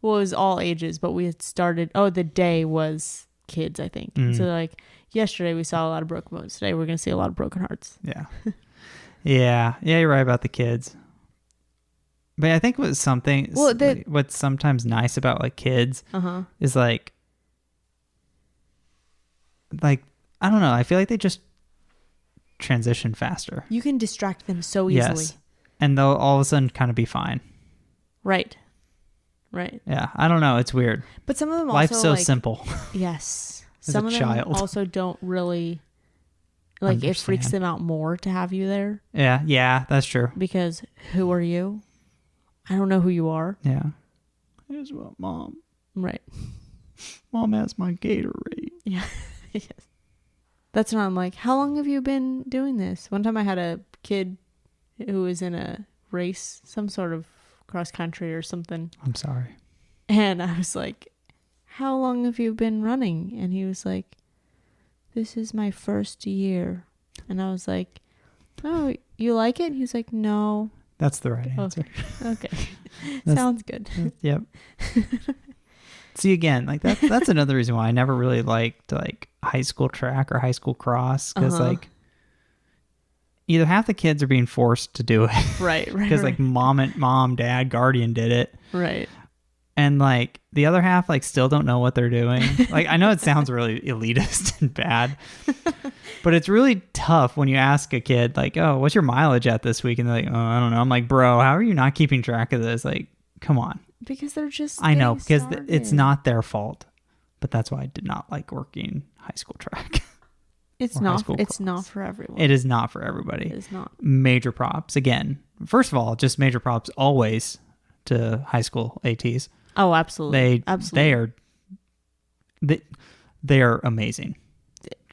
well, it was all ages, but we had started, the day was kids, I think. So like yesterday we saw a lot of broken bones. Today we're going to see a lot of broken hearts. Yeah. Yeah, you're right about the kids. But I think what's sometimes nice about like kids is like, I don't know, I feel like they just transition faster. You can distract them so easily. Yes. And they'll all of a sudden kind of be fine. Right. Yeah, I don't know. It's weird. But some of them life's also so simple. Yes. As some a of them child. also don't really like Understand. It freaks them out more to have you there. Yeah, that's true. Because who are you? I don't know who you are. Yeah. Here's what mom. Right. Mom has my Gatorade. Yeah. Yes. That's when I'm like, how long have you been doing this? One time I had a kid who was in a race, some sort of cross country or something. I'm sorry. And I was like, how long have you been running? And he was like, this is my first year. And I was like, oh, you like it? He was like, no. That's the right answer. Okay. Sounds good. Yep. See, again, like that's another reason why I never really liked like high school track or high school cross, because like either half the kids are being forced to do it, right? Because like mom, dad, guardian did it, right? And like the other half like still don't know what they're doing. Like I know it sounds really elitist and bad, but it's really tough when you ask a kid like, "Oh, what's your mileage at this week?" And they're like, "Oh, I don't know." I'm like, "Bro, how are you not keeping track of this? Like, come on." Because they're just I know, because it's not their fault. But that's why I did not like working high school track. It's not for everyone. It is not for everybody. It is not. Major props. Again, first of all, just major props always to high school ATs. Oh, absolutely. They are amazing.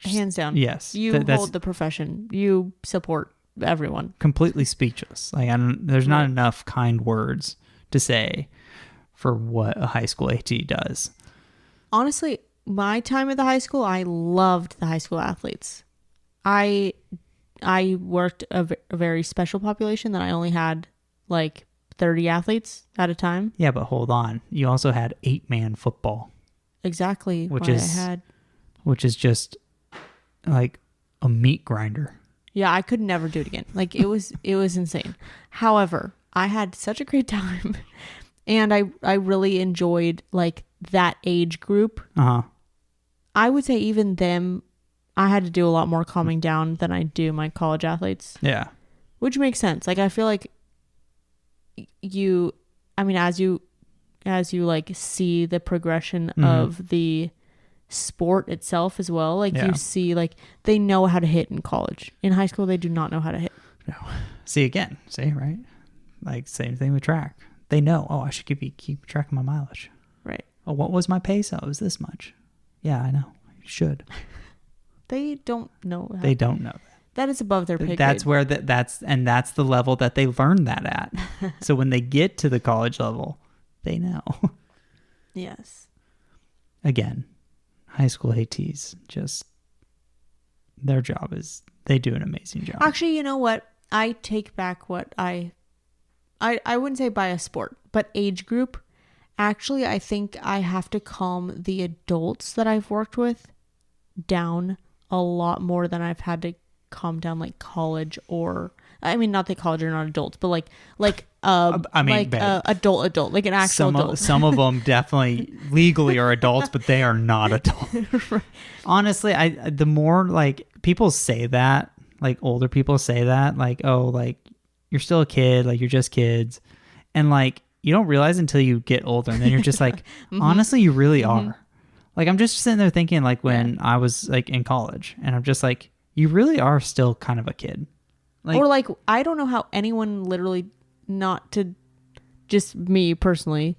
Hands down. Yes. You hold the profession. You support everyone. Completely speechless. Like there's not enough kind words to say for what a high school AT does. Honestly, my time at the high school, I loved the high school athletes. I worked a very special population that I only had like 30 athletes at a time. Yeah, but hold on. You also had 8-man football. Exactly. Which is just like a meat grinder. Yeah, I could never do it again. Like it was insane. However, I had such a great time. And I really enjoyed like that age group. I would say even them, I had to do a lot more calming down than I do my college athletes. Yeah. Which makes sense. Like I feel like as you like see the progression of the sport itself as well, like you see like they know how to hit in college. In high school they do not know how to hit. No. Right? Like same thing with track. They know, I should keep track of my mileage. Right. Oh, what was my pace? Oh, it was this much. Yeah, I know. You should. They don't know. They don't know that. That is above their pay grade. That's where that's the level that they learn that at. So when they get to the college level, they know. Yes. Again, high school ATs, just their job is, they do an amazing job. Actually, you know what? I take back what I wouldn't say by a sport, but age group. Actually, I think I have to calm the adults that I've worked with down a lot more than I've had to calm down like college or, I mean, not that college are not adults, but adult, like an actual adult. Some of them definitely legally are adults, but they are not adults. Right. Honestly, the more like people say that, like older people say that, like, oh, like you're still a kid, like you're just kids. And like, you don't realize until you get older. And then you're just like, honestly, you really are. Like, I'm just sitting there thinking like when I was like in college and I'm just like, you really are still kind of a kid. Like, or like, I don't know how anyone literally, not to just me personally,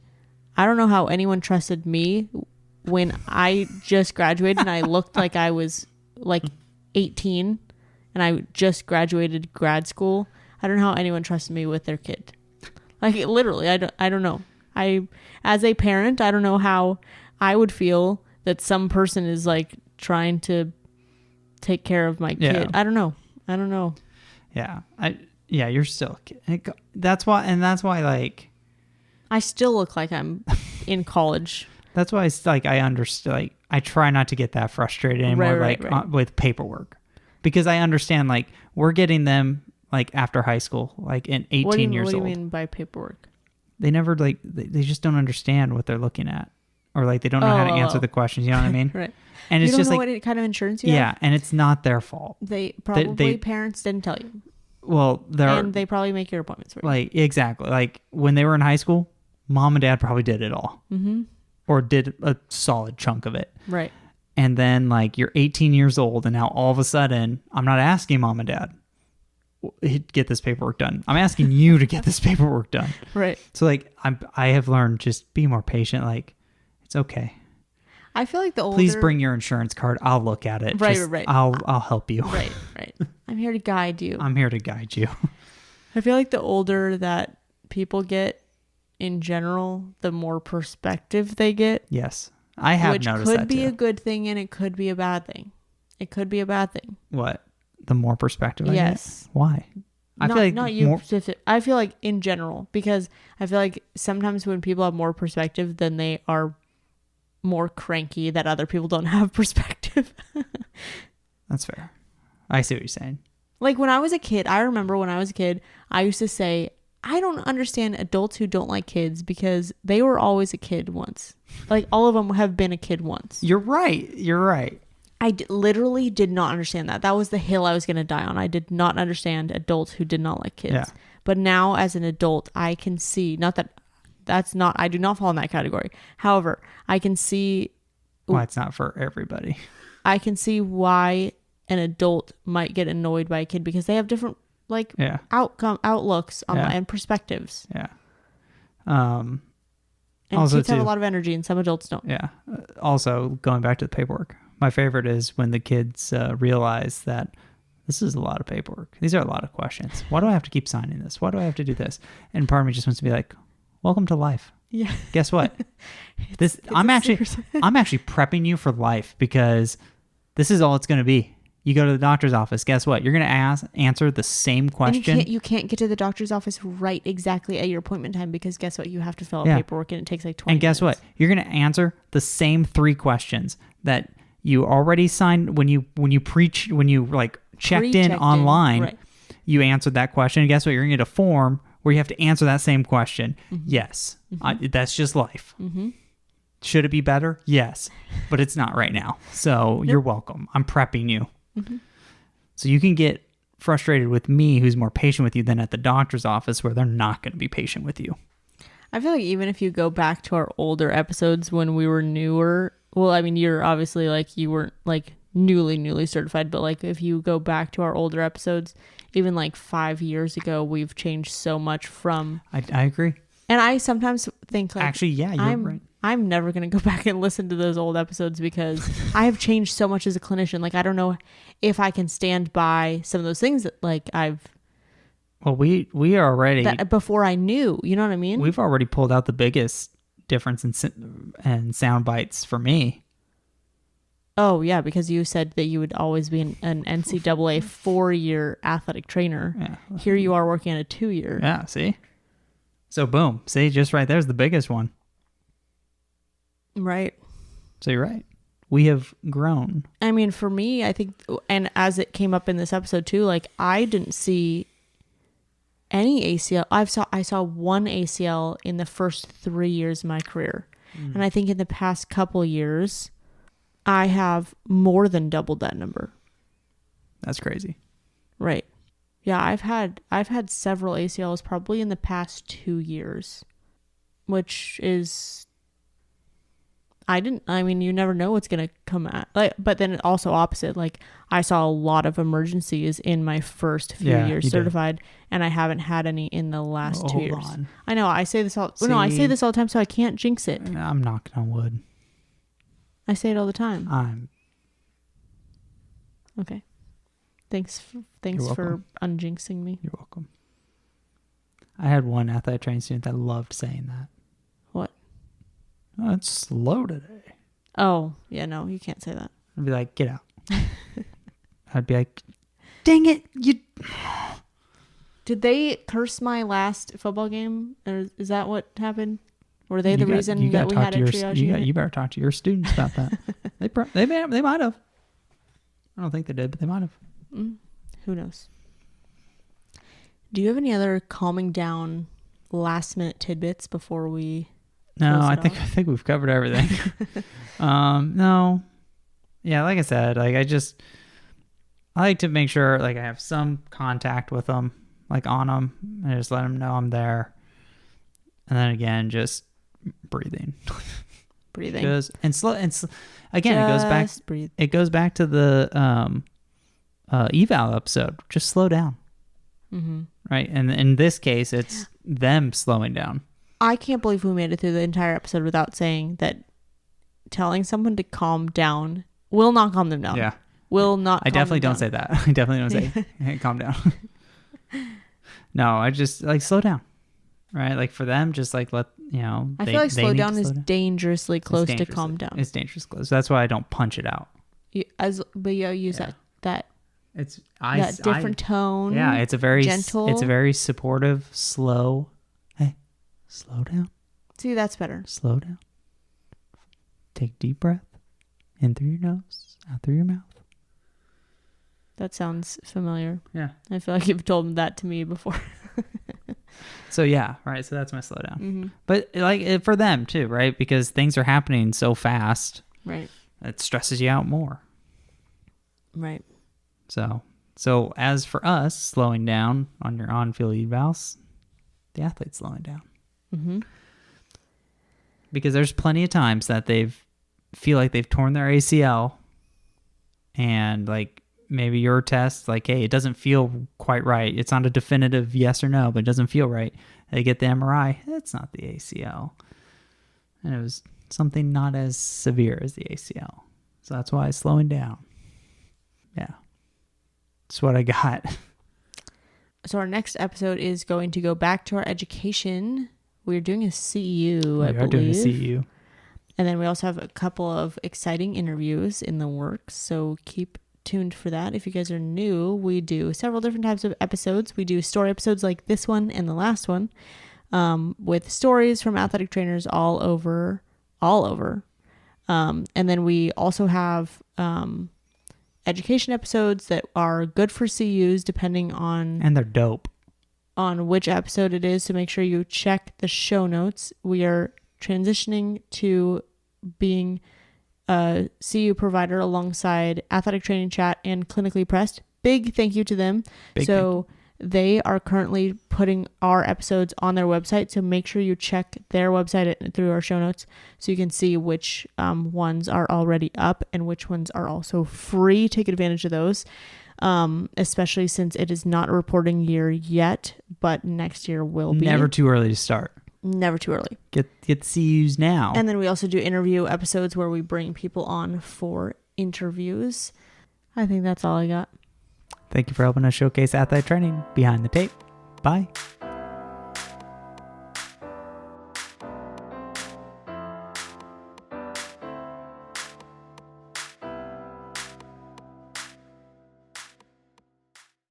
I don't know how anyone trusted me when I just graduated and I looked like I was like 18 and I just graduated grad school. I don't know how anyone trusted me with their kid. Like literally, I don't know. As a parent, I don't know how I would feel that some person is like trying to take care of my kid. Yeah. I don't know. Yeah. You're still a kid. That's why like I still look like I'm in college. That's why it's like I understand. Like I try not to get that frustrated anymore, right. With paperwork, because I understand like we're getting them like after high school, like in 18 years old. What do you mean by paperwork? They never like they just don't understand what they're looking at, or like they don't know how to answer the questions. You know what I mean? Right. And it's you don't just know like what kind of insurance you have? Yeah, and it's not their fault. They probably parents didn't tell you. Well, and they probably make your appointments for you. Like exactly, like when they were in high school, mom and dad probably did it all, or did a solid chunk of it. Right. And then like you're 18 years old, and now all of a sudden, I'm not asking mom and dad get this paperwork done. I'm asking you to get this paperwork done. Right. So like I have learned just be more patient. Like it's okay. I feel like the older... Please bring your insurance card. I'll look at it. Right. I'll help you. Right. I'm here to guide you. I'm here to guide you. I feel like the older that people get in general, the more perspective they get. Yes. I have noticed that Which could be a good thing and it could be a bad thing. It could be a bad thing. What? The more perspective I get? Why? I feel like not you specific. I feel like in general, because I feel like sometimes when people have more perspective, then they are more cranky that other people don't have perspective. That's fair. I see what you're saying. Like when I was a kid, I remember when I was a kid, I used to say, I don't understand adults who don't like kids because they were always a kid once. Like all of them have been a kid once. You're right. I literally did not understand that. That was the hill I was going to die on. I did not understand adults who did not like kids. Yeah. But now as an adult, I can see, I do not fall in that category. However, I can see why it's not for everybody. I can see why an adult might get annoyed by a kid because they have different outlooks on and perspectives. Yeah. And also kids have a lot of energy and some adults don't. Yeah. Also, going back to the paperwork, my favorite is when the kids realize that this is a lot of paperwork. These are a lot of questions. Why do I have to keep signing this? Why do I have to do this? And part of me just wants to be like, welcome to life. Yeah. Guess what? I'm actually prepping you for life because this is all it's going to be. You go to the doctor's office. Guess what? You're going to answer the same question. And you can't get to the doctor's office right exactly at your appointment time because guess what? You have to fill out paperwork and it takes like 20 And guess minutes. what? You're going to answer the same 3 questions that you already signed when you like checked in online. Right. You answered that question. And guess what? You're going to get a form where you have to answer that same question. Mm-hmm. Yes. Mm-hmm. That's just life. Mm-hmm. Should it be better? Yes. But it's not right now. So you're welcome. I'm prepping you. Mm-hmm. So you can get frustrated with me, who's more patient with you, than at the doctor's office where they're not going to be patient with you. I feel like even if you go back to our older episodes when we were newer, well, I mean, you're obviously like, you weren't like newly certified, but like if you go back to our older episodes, even like 5 years ago, we've changed so much from... I agree. And I sometimes think like... Actually, yeah, you're right. I'm never going to go back and listen to those old episodes because I have changed so much as a clinician. Like, I don't know if I can stand by some of those things that like I've... Well, we are already... That before I knew, you know what I mean? We've already pulled out the biggest difference in sound bites for me. Oh, yeah, because you said that you would always be an NCAA 4-year athletic trainer. Yeah. Here you are working at a 2-year. Yeah, see? So boom. See, just right there's the biggest one. Right. So you're right. We have grown. I mean, for me, I think, and as it came up in this episode too, like I didn't see any ACL. I saw one ACL in the first 3 years of my career. And I think in the past couple years, I have more than doubled that number. That's crazy. Right. Yeah, I've had several ACLs probably in the past 2 years, which is, you never know what's going to come at. But then also opposite, like I saw a lot of emergencies in my first few years certified, and I haven't had any in the last 2 years. On. I know. I say this all the time, so I can't jinx it. I'm knocking on wood. I say it all the time. Okay. Thanks for unjinxing me. You're welcome. I had one athletic training student that loved saying that. What? Oh, it's slow today. Oh, yeah, no, you can't say that. I'd be like, get out. I'd be like, dang it, you. Did they curse my last football game? Or is that what happened? Were they the reason that we had a triage unit? You better talk to your students about that. They might have. I don't think they did, but they might have. Who knows? Do you have any other calming down last minute tidbits before we? No, I think we've covered everything. No. Yeah, like I said, like I like to make sure like I have some contact with them, like on them, and just let them know I'm there. And then again, just breathing. And slow again, it goes back to the eval episode. Just slow down. Mm-hmm. Right? And in this case, it's them slowing down. I can't believe we made it through the entire episode without saying that telling someone to calm down will not calm them down. Yeah. Will not I definitely don't say that. I definitely don't say, hey, calm down. No, I just like slow down. Right? Like for them, just like let, I feel like slow down is dangerously close to calm down. It's dangerously close. That's why I don't punch it out. But you use that It's different tone. Yeah, it's a very gentle. It's a very supportive, slow. Hey, slow down. See, that's better. Slow down. Take a deep breath in through your nose, out through your mouth. That sounds familiar. Yeah, I feel like you've told that to me before. So yeah, right. So that's my slow down. Mm-hmm. But like for them too, right? Because things are happening so fast. Right. It stresses you out more. Right. So as for us, slowing down on your on-field evals, the athlete's slowing down. Mm-hmm. Because there's plenty of times that feel like they've torn their ACL, and like maybe your test, like, hey, it doesn't feel quite right. It's not a definitive yes or no, but it doesn't feel right. They get the MRI. It's not the ACL. And it was something not as severe as the ACL. So that's why it's slowing down. Yeah. That's what I got. So our next episode is going to go back to our education. We're doing a CEU, I believe. We are doing a CEU. And then we also have a couple of exciting interviews in the works. So keep tuned for that. If you guys are new, we do several different types of episodes. We do story episodes like this one and the last one, with stories from athletic trainers all over. And then we also have education episodes that are good for CUs depending on... And they're dope. ...on which episode it is. So make sure you check the show notes. We are transitioning to being a CU provider alongside Athletic Training Chat and Clinically Pressed. Big thank you to them. They are currently putting our episodes on their website, so make sure you check their website through our show notes so you can see which ones are already up and which ones are also free. Take advantage of those, especially since it is not a reporting year yet, but next year will be. Never too early to start. Never too early. Get the CUs now. And then we also do interview episodes where we bring people on for interviews. I think that's all I got. Thank you for helping us showcase athletic training behind the tape. Bye.